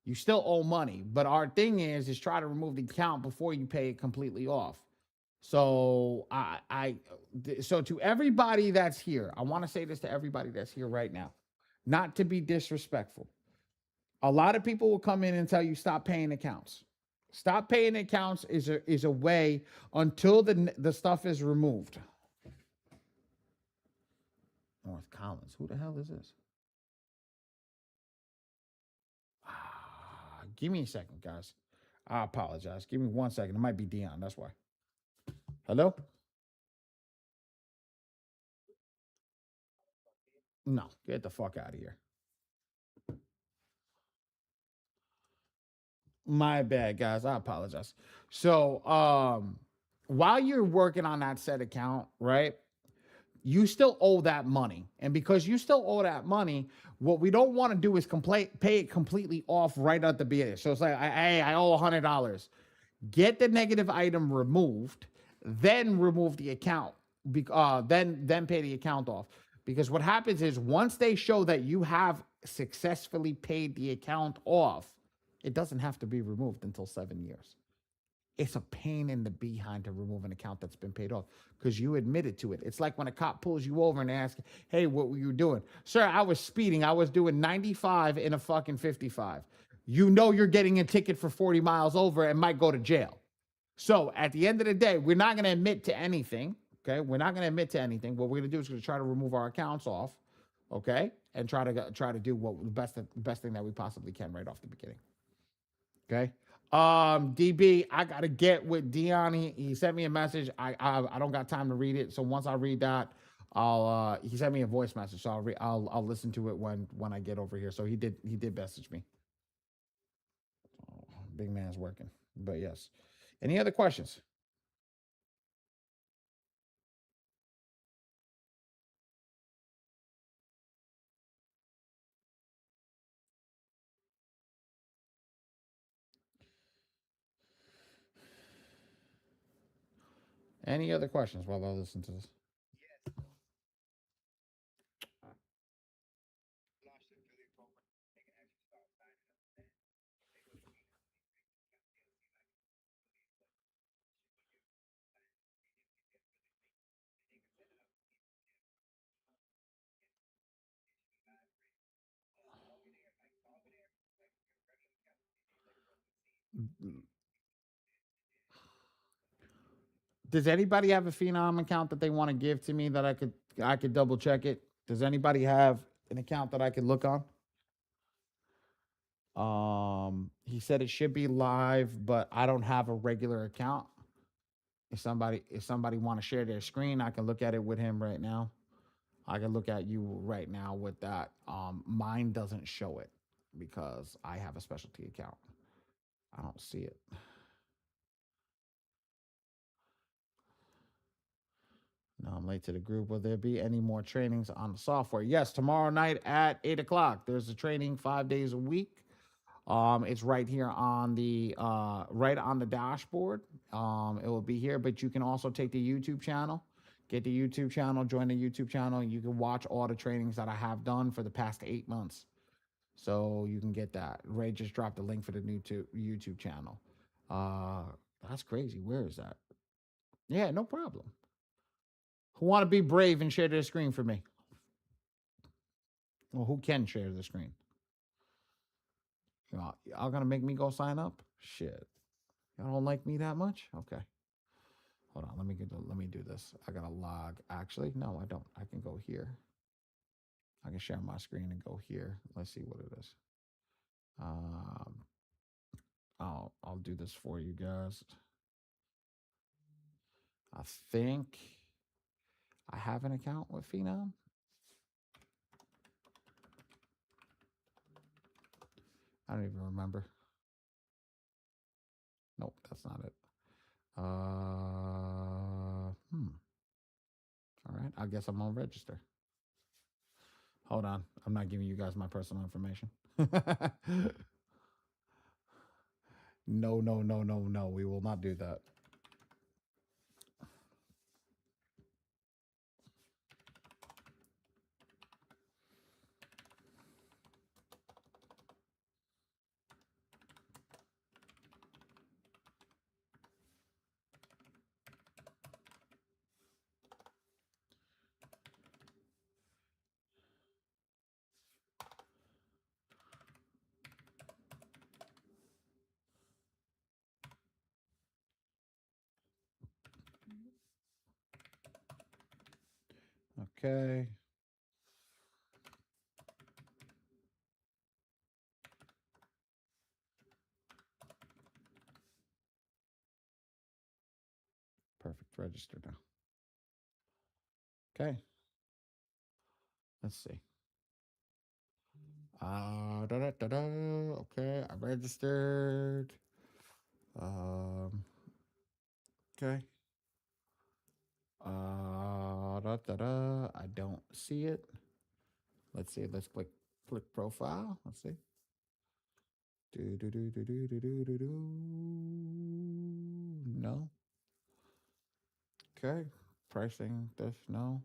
You still owe money. But our thing is try to remove the account before you pay it completely off. So so to everybody that's here, I want to say this to everybody that's here right now, not to be disrespectful. A lot of people will come in and tell you stop paying accounts. Stop paying accounts is a way until the stuff is removed. North Collins, who the hell is this? Give me a second, guys. I apologize. Give me 1 second. It might be Dion. That's why. Hello? No, get the fuck out of here. My bad, guys. I apologize. So, while you're working on that set account, right? You still owe that money. And because you still owe that money, what we don't want to do is pay it completely off right at the beginning. So it's like, hey, I owe $100. Get the negative item removed, then remove the account. Then pay the account off. Because what happens is once they show that you have successfully paid the account off, it doesn't have to be removed until 7 years. It's a pain in the behind to remove an account that's been paid off because you admitted to it. It's like when a cop pulls you over and asks, hey, what were you doing? Sir, I was speeding. I was doing 95 in a fucking 55. You know you're getting a ticket for 40 miles over and might go to jail. So at the end of the day, we're not going to admit to anything. Okay. We're not going to admit to anything. What we're going to do is going to try to remove our accounts off. Okay. And try to do what the best thing that we possibly can right off the beginning. Okay. DB, I gotta get with Dion. He sent me a message. I don't got time to read it. So once I read that, he sent me a voice message. So I'll listen to it when I get over here. So he did message me. Oh, big man's working. But yes. Any other questions? Any other questions while I listen to this? Does anybody have a Phenom account that they want to give to me that I could double check it? Does anybody have an account that I could look on? He said it should be live, but I don't have a regular account. If somebody want to share their screen, I can look at it with him right now. I can look at you right now with that. Mine doesn't show it because I have a specialty account. I don't see it. No, I'm late to the group. Will there be any more trainings on the software? Yes, tomorrow night at 8 o'clock. There's a training 5 days a week. It's right here on the right on the dashboard. It will be here, but you can also take the YouTube channel. Get the YouTube channel, join the YouTube channel, and you can watch all the trainings that I have done for the past 8 months. So you can get that. Ray just dropped the link for the new YouTube channel. Uh, that's crazy. Where is that? Yeah, no problem. Who want to be brave and share their screen for me? Well, who can share the screen? Y'all gonna make me go sign up? Shit. Y'all don't like me that much? Okay. Hold on. Let me do this. I gotta log. Actually, no, I don't. I can go here. I can share my screen and go here. Let's see what it is. Um, I'll do this for you guys. I think I have an account with Phenom. I don't even remember. Nope, that's not it. All right, I guess I'm on register. Hold on, I'm not giving you guys my personal information. No, no, no, no, no. We will not do that. Okay. It's registered now. Okay. Let's see. Okay, I registered. Um, okay. I don't see it. Let's see. Let's click profile. Let's see. Do do do do do do do do do. No. Okay. Pricing. This no.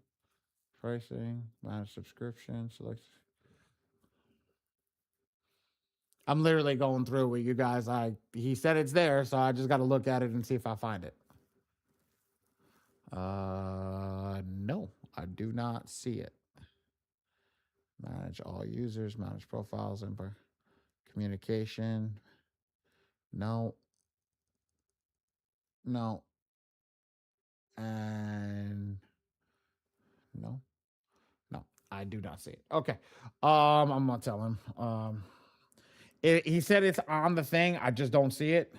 Pricing. Manage subscription. Select. I'm literally going through with you guys. He said it's there, so I just got to look at it and see if I find it. No, I do not see it. Manage all users, manage profiles and communication. No, no, and no, no. I do not see it. Okay. I'm gonna tell him. He said it's on the thing. I just don't see it.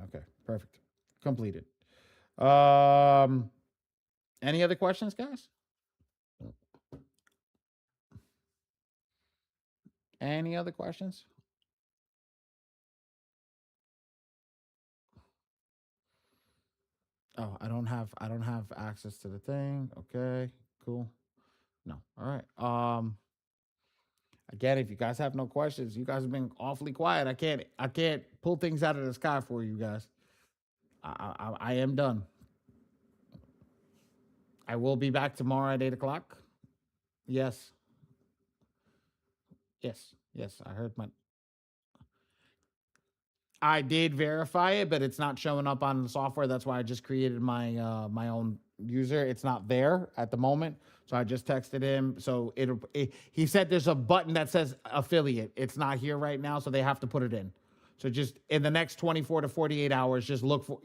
Okay, perfect. Completed. Um, any other questions, guys? Any other questions? Oh, I don't have access to the thing. Okay, cool. No. All right. Again, if you guys have no questions, you guys have been awfully quiet. I can't pull things out of the sky for you guys. I am done. I will be back tomorrow at 8 o'clock. Yes. Yes. Yes. I heard my I did verify it, but it's not showing up on the software. That's why I just created my own user. It's not there at the moment, so I just texted him. So he said there's a button that says affiliate. It's not here right now, so they have to put it in. So just in the next 24 to 48 hours, just look for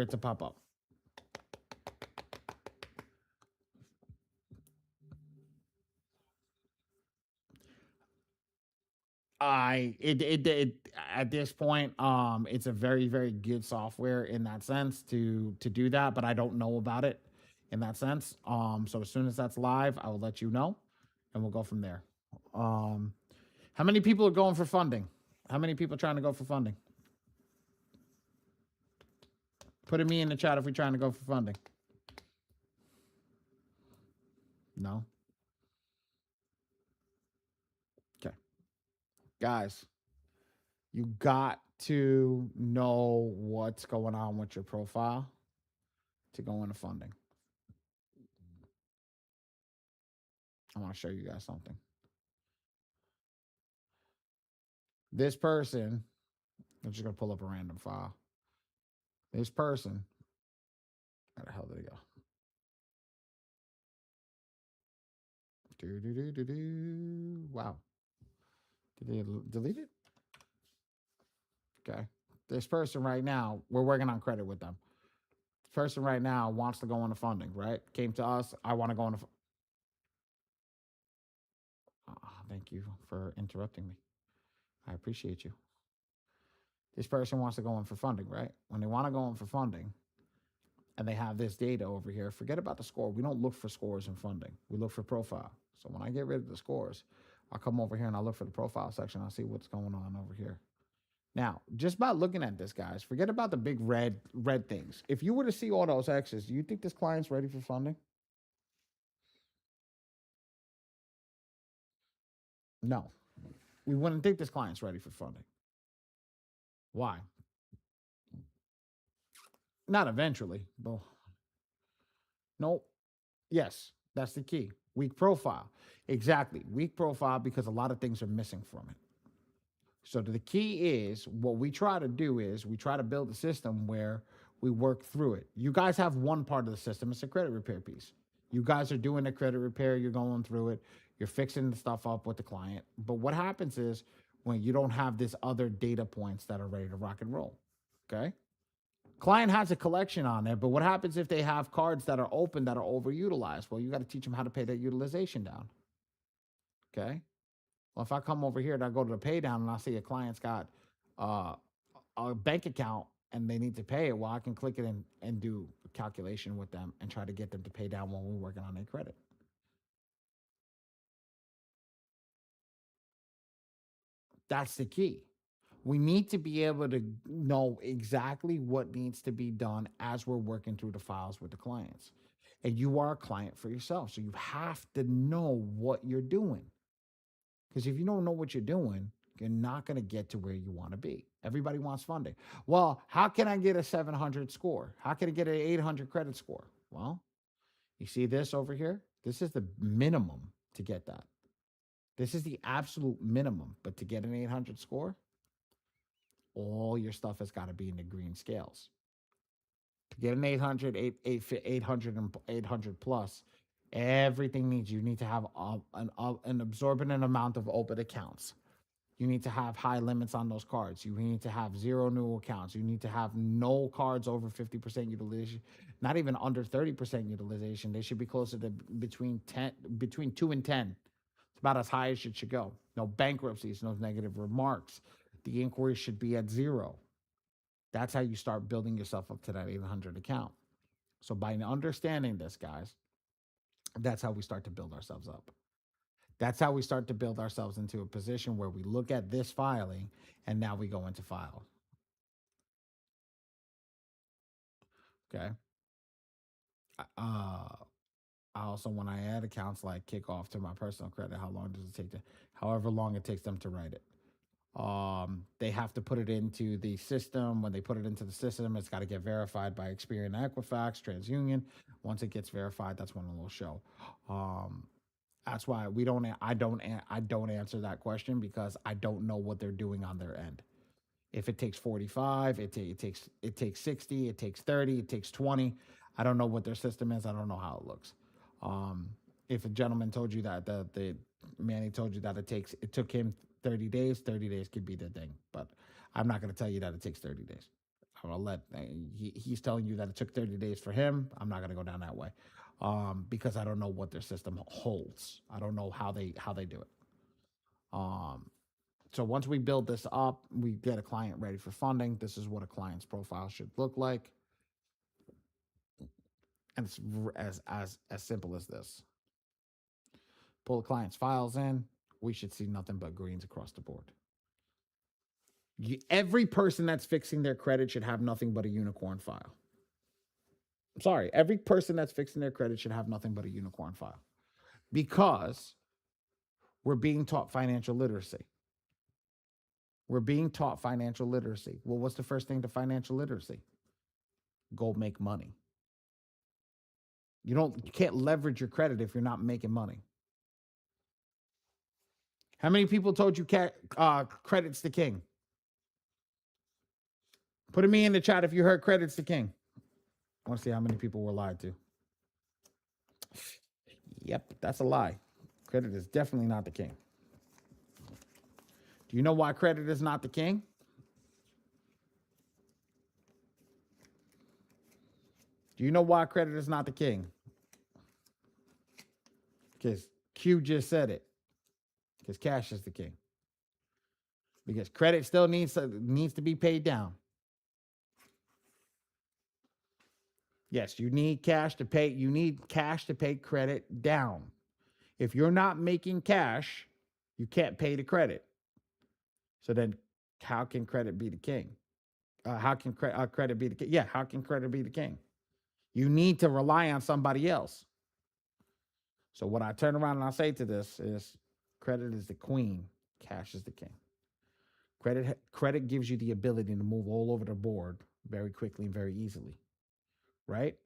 it to pop up. It at this point, it's a very good software in that sense to do that, but I don't know about it in that sense. So as soon as that's live, I will let you know, and we'll go from there. Um, how many people are going for funding? How many people are trying to go for funding? Put a me in the chat if we're trying to go for funding. No. Okay, guys, you got to know what's going on with your profile to go into funding. I want to show you guys something. This person, I'm just gonna pull up a random file. This person, where the hell did it go? Wow. Did they delete it? Okay. This person right now, we're working on credit with them. This person right now wants to go into funding, right? Came to us. I want to go into. Thank you for interrupting me. I appreciate you. This person wants to go in for funding, right? When they want to go in for funding, and they have this data over here, forget about the score. We don't look for scores in funding. We look for profile. So when I get rid of the scores, I'll come over here and I'll look for the profile section. I'll see what's going on over here. Now, just by looking at this, guys, forget about the big red things. If you were to see all those X's, do you think this client's ready for funding? No. We wouldn't think this client's ready for funding. Why? Not eventually, but no. Yes, that's the key. Weak profile. Exactly. Weak profile because a lot of things are missing from it. So the key is what we try to do is we try to build a system where we work through it. You guys have one part of the system, it's a credit repair piece. You guys are doing the credit repair, you're going through it, you're fixing the stuff up with the client. But what happens is when you don't have this other data points that are ready to rock and roll. Okay? Client has a collection on there, but what happens if they have cards that are open that are overutilized? Well, you got to teach them how to pay that utilization down. Okay. Well, if I come over here and I go to the pay down and I see a client's got uh, a bank account and they need to pay it, well, I can click it and do a calculation with them and try to get them to pay down when we're working on their credit. That's the key. We need to be able to know exactly what needs to be done as we're working through the files with the clients. And you are a client for yourself. So you have to know what you're doing. Because if you don't know what you're doing, you're not going to get to where you want to be. Everybody wants funding. Well, how can I get a 700 score? How can I get an 800 credit score? Well, you see this over here? This is the minimum to get that. This is the absolute minimum. But to get an 800 score, all your stuff has got to be in the green scales. To get an 800, 800, and 800 plus, everything needs, you need to have an absorbent amount of open accounts. You need to have high limits on those cards. You need to have zero new accounts. You need to have no cards over 50% utilization, not even under 30% utilization. They should be closer to between 2 and 10. It's about as high as it should go. No bankruptcies, no negative remarks. The inquiry should be at zero. That's how you start building yourself up to that 800 account. So by understanding this, guys, that's how we start to build ourselves up. That's how we start to build ourselves into a position where we look at this filing and now we go into file. Okay. I also, when I add accounts like kickoff to my personal credit, how long does it take to, however long it takes them to write it? They have to put it into the system. When they put it into the system, it's got to get verified by Experian, Equifax, TransUnion. Once it gets verified, that's when it will show. That's why I don't answer that question, because I don't know what they're doing on their end. If it takes 45, it takes 60, it takes 30, it takes 20. I don't know what their system is. I don't know how it looks. If a gentleman told you that the Manny told you that it took him 30 days, 30 days could be the thing. But I'm not going to tell you that it takes 30 days. I'm gonna let he's telling you that it took 30 days for him. I'm not going to go down that way, because I don't know what their system holds. I don't know how they do it. So once we build this up, we get a client ready for funding. This is what a client's profile should look like, and it's as simple as this. Pull the client's files in. We should see nothing but greens across the board. Every person that's fixing their credit should have nothing but a unicorn file. I'm sorry, every person that's fixing their credit should have nothing but a unicorn file, because we're being taught financial literacy. We're being taught financial literacy. Well, what's the first thing to financial literacy? Go make money. You can't leverage your credit if you're not making money. How many people told you credit's the king? Put me in the chat if you heard credit's the king. I want to see how many people were lied to. Yep, that's a lie. Credit is definitely not the king. Do you know why credit is not the king? Do you know why credit is not the king? Because Q just said it. Because cash is the king. Because credit still needs to be paid down. Yes, you need cash to pay. You need cash to pay credit down. If you're not making cash, you can't pay the credit. So then, how can credit be the king? How can credit be the king? Yeah, how can credit be the king? You need to rely on somebody else. So what I turn around and I say to this is, credit is the queen, cash is the king. Credit gives you the ability to move all over the board very quickly and very easily, right?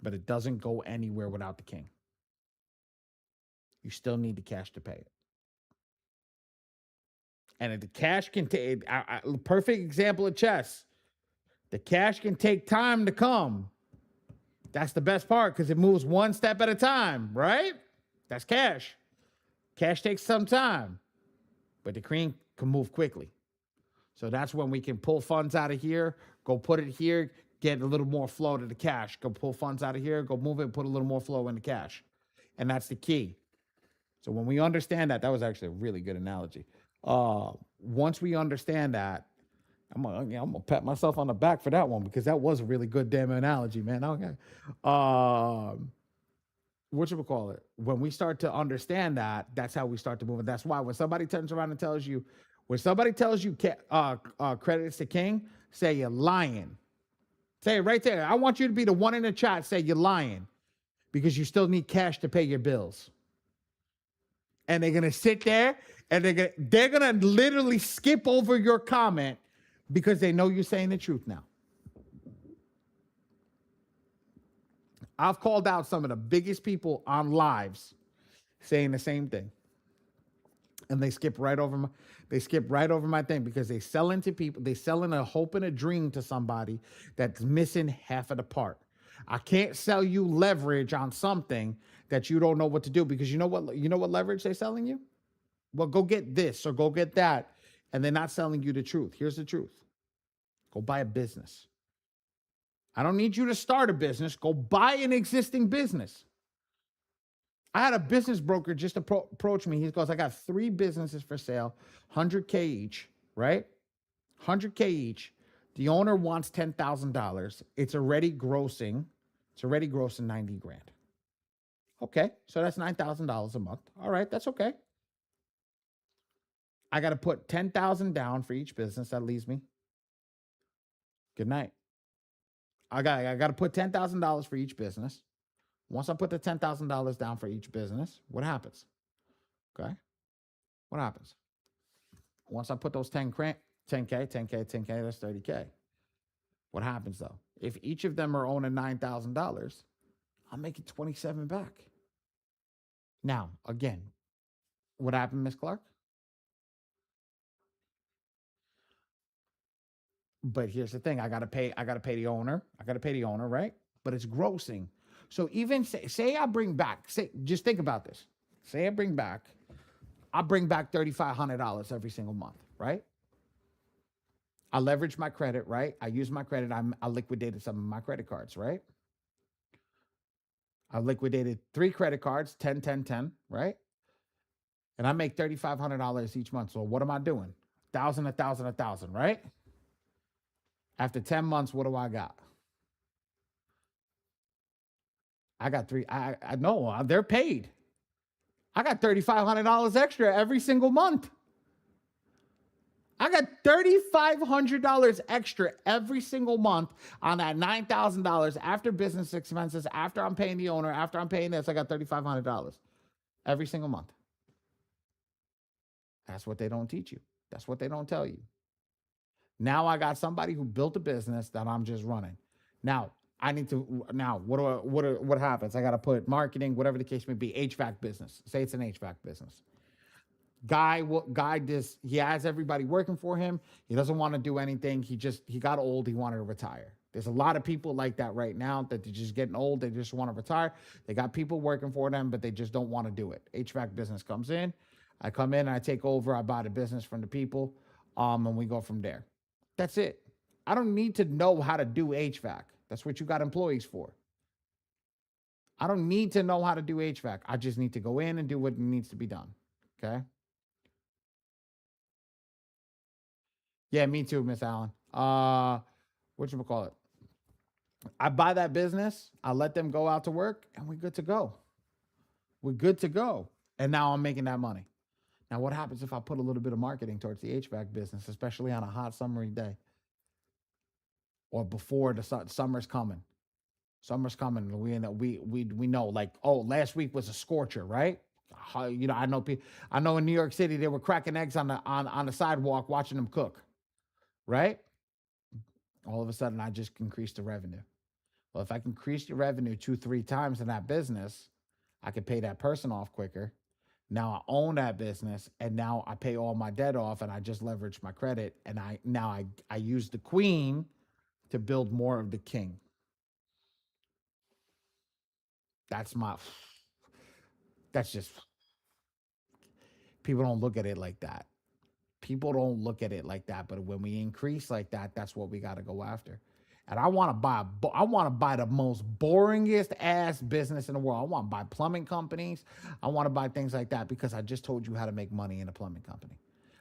But it doesn't go anywhere without the king. You still need the cash to pay it. And if the cash can take, perfect example of chess, the cash can take time to come. That's the best part, because it moves one step at a time, right? That's cash. Cash takes some time, but the cream can move quickly. So that's when we can pull funds out of here, Go put it here, get a little more flow to the cash. Go pull funds out of here, go move it, put a little more flow in the cash. And that's the key. So when we understand that, that was actually a really good analogy. Once we understand that, I'm gonna pat myself on the back for that one because that was a really good damn analogy, man. Okay. What you would call it? When we start to understand that, that's how we start to move. And that's why when somebody turns around and tells you, credit is the king, say you're lying. Say it right there. I want you to be the one in the chat. Say you're lying because you still need cash to pay your bills. And they're gonna sit there and they're gonna literally skip over your comment because they know you're saying the truth now. I've called out some of the biggest people on lives saying the same thing. And they skip right over my thing because they sell into people, they sell in a hope and a dream to somebody that's missing half of the part. I can't sell you leverage on something that you don't know what to do because you know what leverage they're selling you? Well, go get this or go get that. And they're not selling you the truth. Here's the truth. Go buy a business. I don't need you to start a business. Go buy an existing business. I had a business broker just approach me. He goes, I got 3 businesses for sale, 100K each, right? 100K each. The owner wants $10,000. It's already grossing 90 grand. Okay, so that's $9,000 a month. All right, that's okay. I got to put 10,000 down for each business. That leaves me. Good night. I got to put $10,000 for each business. Once I put the $10,000 down for each business, what happens? Okay, what happens? Once I put those 10K, that's 30K. What happens though? If each of them are owning $9,000, I'm making 27 back. Now, again, what happened, Miss Clark? But here's the thing: I gotta pay the owner. Right? But it's grossing. So even say I bring back, just think about this. Say I bring back $3,500 every single month, right? I leverage my credit, right? I use my credit. I liquidated some of my credit cards, right? I liquidated 3 credit cards, 10, 10, 10, right? And I make $3,500 each month. So what am I doing? 1,000, 1,000, 1,000, right? After 10 months, what do I got? I got 3. I know they're paid. I got $3,500 extra every single month. I got $3,500 extra every single month on that $9,000 after business expenses, after I'm paying the owner, after I'm paying this. I got $3,500 every single month. That's what they don't teach you. That's what they don't tell you. Now I got somebody who built a business that I'm just running. Now I need to. Now what happens? I got to put marketing, whatever the case may be, HVAC business. Say it's an HVAC business. Guy just he has everybody working for him. He doesn't want to do anything. He got old. He wanted to retire. There's a lot of people like that right now that they're just getting old. They just want to retire. They got people working for them, but they just don't want to do it. HVAC business comes in. I come in and I take over. I buy the business from the people, and we go from there. That's it. I don't need to know how to do HVAC. That's what you got employees for. I don't need to know how to do HVAC. I just need to go in and do what needs to be done. Okay. Yeah, me too, Miss Allen. What you call it? I buy that business. I let them go out to work, and we're good to go. We're good to go. And now I'm making that money. Now, what happens if I put a little bit of marketing towards the HVAC business, especially on a hot summery day, or before the summer's coming? Summer's coming. We know, like, oh, last week was a scorcher, right? I know people. I know in New York City they were cracking eggs on the sidewalk watching them cook, right? All of a sudden, I just increased the revenue. Well, if I can increase the revenue 2-3 times in that business, I can pay that person off quicker. Now I own that business, and now I pay all my debt off, and I just leverage my credit, and I use the queen to build more of the king. That's just, people don't look at it like that. People don't look at it like that, but when we increase like that, that's what we got to go after. And I want to I want to buy the most boringest ass business in the world. I want to buy plumbing companies. I want to buy things like that because I just told you how to make money in a plumbing company.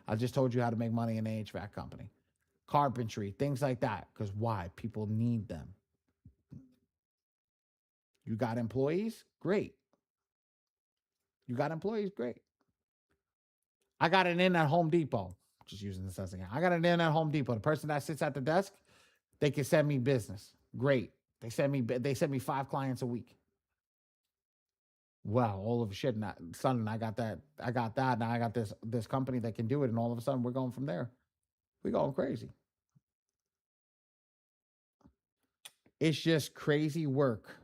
I just told you how to make money in an HVAC company, carpentry, things like that. Because why? People need them. You got employees? Great. You got employees? Great. I got an in at Home Depot. Just using this as again. I got an in at Home Depot. The person that sits at the desk, they can send me business. Great. They send me 5 clients a week. Wow, all of a sudden I got that. Now I got this company that can do it, and all of a sudden we're going from there. We're going crazy. It's just crazy work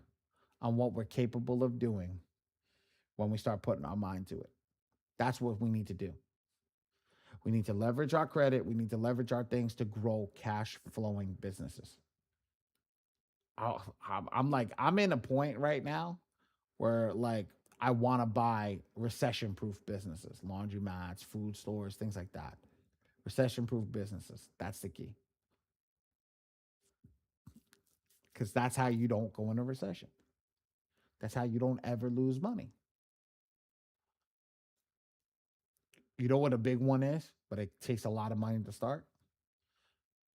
on what we're capable of doing when we start putting our mind to it. That's what we need to do. We need to leverage our credit. We need to leverage our things to grow cash flowing businesses. I'm in a point right now where like I want to buy recession proof businesses, laundromats, food stores, things like that. Recession proof businesses. That's the key. Because that's how you don't go into recession. That's how you don't ever lose money. You know what a big one is, but it takes a lot of money to start?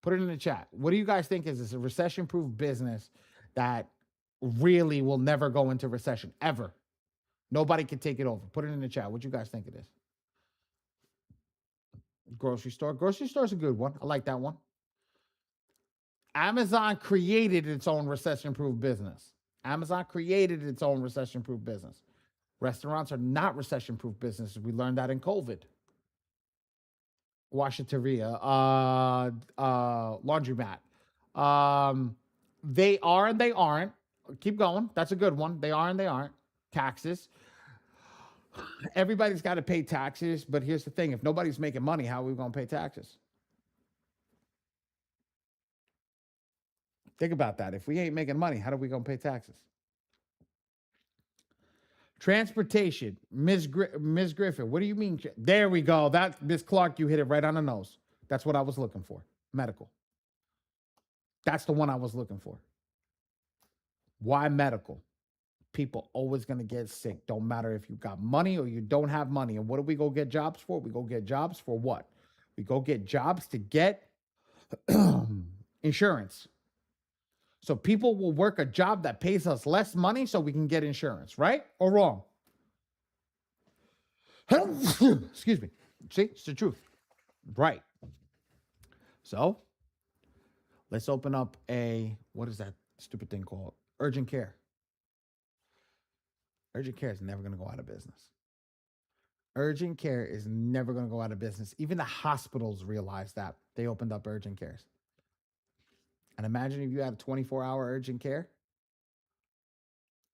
Put it in the chat. What do you guys think is this a recession proof business that really will never go into recession ever? Nobody can take it over. Put it in the chat. What you guys think it is? Grocery store. Grocery store is a good one. I like that one. Amazon created its own recession proof business. Amazon created its own recession proof business. Restaurants are not recession proof businesses. We learned that in COVID. Washateria, laundromat. They are and they aren't. Keep going. That's a good one. They are and they aren't. Taxes. Everybody's got to pay taxes, but here's the thing: if nobody's making money, how are we going to pay taxes? Think about that. If we ain't making money, how are we going to pay taxes? Transportation, Ms. Griffin. What do you mean? There we go. That Miss Clark, you hit it right on the nose. That's what I was looking for. Medical. That's the one I was looking for. Why medical? People always going to get sick. Don't matter if you got money or you don't have money. And what do we go get jobs for? We go get jobs for what? We go get jobs to get insurance. So people will work a job that pays us less money so we can get insurance, right or wrong? Excuse me. See, it's the truth. Right. So let's open up what is that stupid thing called? Urgent care. Urgent care is never going to go out of business. Urgent care is never going to go out of business. Even the hospitals realize that. They opened up urgent cares. And imagine if you had a 24-hour urgent care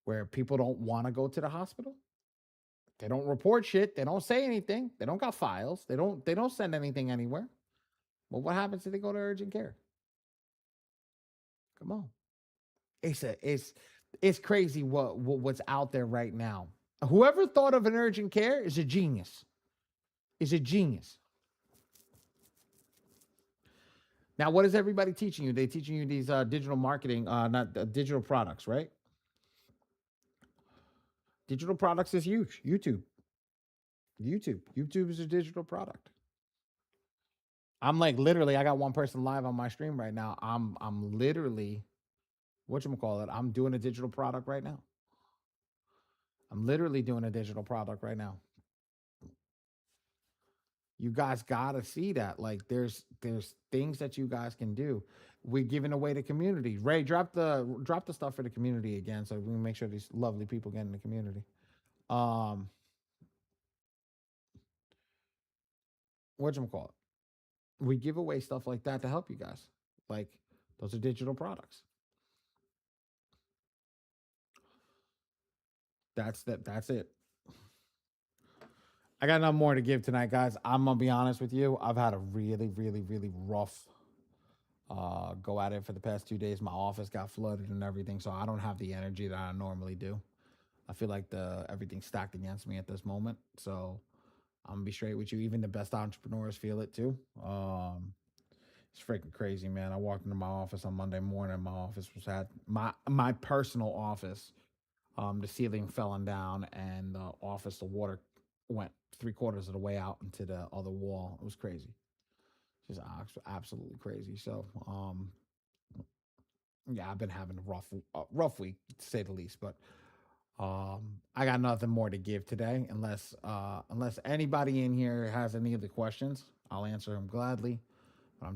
where people don't want to go to the hospital. They don't report shit. They don't say anything. They don't got files. They don't send anything anywhere. Well, what happens if they go to urgent care? Come on. It's crazy what's out there right now. Whoever thought of an urgent care is a genius. Is a genius. Now, what is everybody teaching you? They're teaching you these digital marketing, not digital products, right? Digital products is huge. YouTube is a digital product. I'm like literally, I got one person live on my stream right now. I'm literally, whatchamacallit, I'm doing a digital product right now. I'm literally doing a digital product right now. You guys gotta see that. Like there's things that you guys can do. We're giving away the community. Ray, drop the stuff for the community again so we can make sure these lovely people get in the community. Whatchamacallit? We give away stuff like that to help you guys. Like those are digital products. That's it. I got nothing more to give tonight, guys. I'm gonna be honest with you. I've had a really, really, really rough go at it for the past 2 days. My office got flooded and everything, so I don't have the energy that I normally do. I feel like everything's stacked against me at this moment. So I'm gonna be straight with you. Even the best entrepreneurs feel it too. It's freaking crazy, man. I walked into my office on Monday morning. My office was had my personal office. The ceiling fell down, and the office, the water went 3/4 of the way out into the other wall. It was crazy, just absolutely crazy. So, yeah, I've been having a rough week to say the least. But I got nothing more to give today, unless anybody in here has any of the questions. I'll answer them gladly. But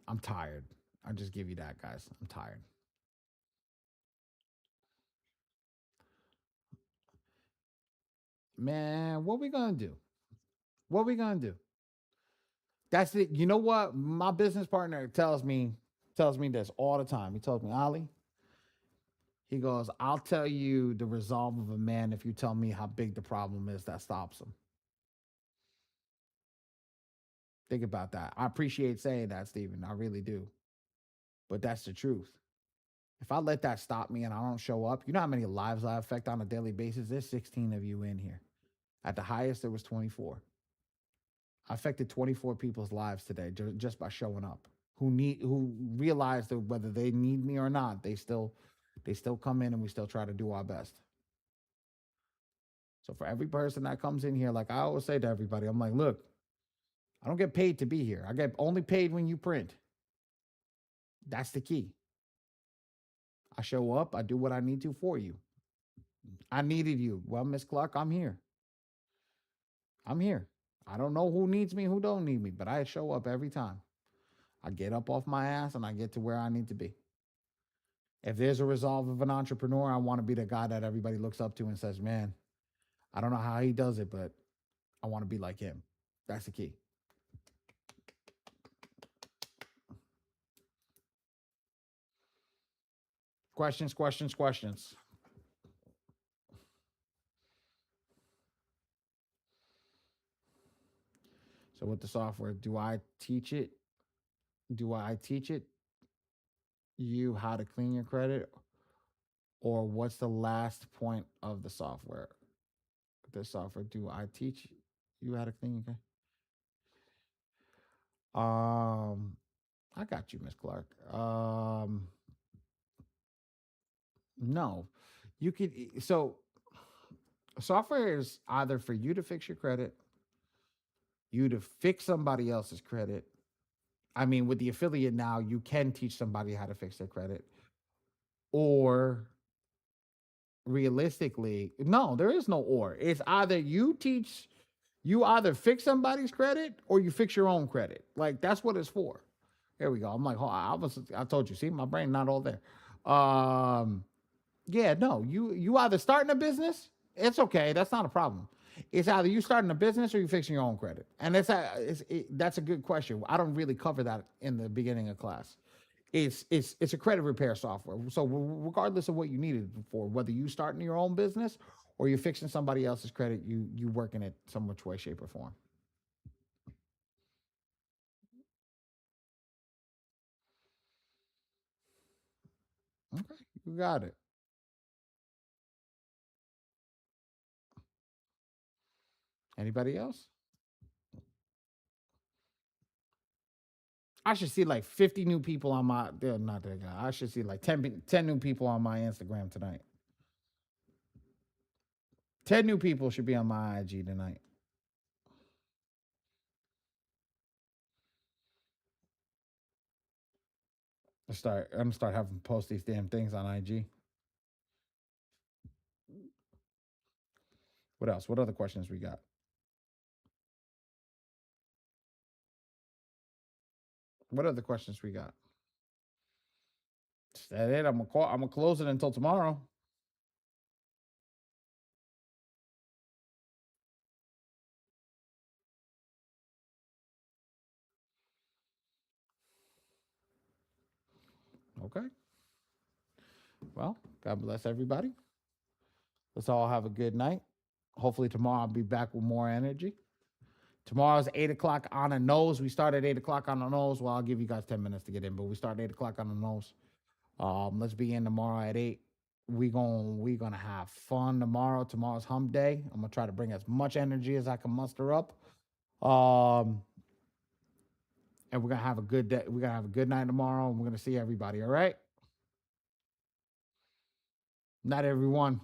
I'm tired. I'll just give you that, guys. I'm tired. Man, what we gonna do? What we gonna do? That's it. You know what? My business partner tells me this all the time. He tells me, Ali, he goes, I'll tell you the resolve of a man if you tell me how big the problem is that stops him. Think about that. I appreciate saying that, Stephen. I really do. But that's the truth. If I let that stop me and I don't show up, you know how many lives I affect on a daily basis? There's 16 of you in here. At the highest, there was 24. I affected 24 people's lives today just by showing up. Who realize that whether they need me or not, they still come in and we still try to do our best. So for every person that comes in here, like I always say to everybody, I'm like, look, I don't get paid to be here. I get only paid when you print. That's the key. I show up, I do what I need to for you. I needed you. Well, Miss Clark, I'm here. I'm here. I don't know who needs me, who don't need me, but I show up every time. I get up off my ass and I get to where I need to be. If there's a resolve of an entrepreneur, I want to be the guy that everybody looks up to and says, man, I don't know how he does it, but I want to be like him. That's the key. Questions, questions, questions. So with the software, do I teach it you how to clean your credit, or what's the last point of the software? The software, do I teach you how to clean your credit? I got you, Miss Clark. No. You could so software is either for you to fix your credit, you to fix somebody else's credit. I mean, with the affiliate now, you can teach somebody how to fix their credit. Or realistically, no, there is no or. It's either you either fix somebody's credit or you fix your own credit. Like that's what it's for. There we go. I'm like, oh, I told you, see, my brain not all there. Um, yeah, no, you either starting a business, it's okay, that's not a problem. It's either you starting a business or you fixing your own credit, and that's a good question. I don't really cover that in the beginning of class. It's a credit repair software. So regardless of what you need it for, whether you starting your own business or you're fixing somebody else's credit, you working it some which way, shape, or form. Okay, you got it. Anybody else? I should see like 50 new people on my. They're not that guy. I should see like 10 new people on my Instagram tonight. 10 new people should be on my IG tonight. I'm gonna start having them post these damn things on IG. What else? What other questions we got? What other questions we got? Is that it? I'm gonna close it until tomorrow. Okay. Well, God bless everybody. Let's all have a good night. Hopefully tomorrow I'll be back with more energy. Tomorrow's 8 o'clock on the nose. We start at 8 o'clock on the nose. Well, I'll give you guys 10 minutes to get in, but we start at 8 o'clock on the nose. Let's be in tomorrow at 8. we gonna have fun tomorrow. Tomorrow's hump day. I'm gonna try to bring as much energy as I can muster up. Um, and we're gonna have a good day. We're gonna have a good night tomorrow, and we're gonna see everybody. All right. Not everyone.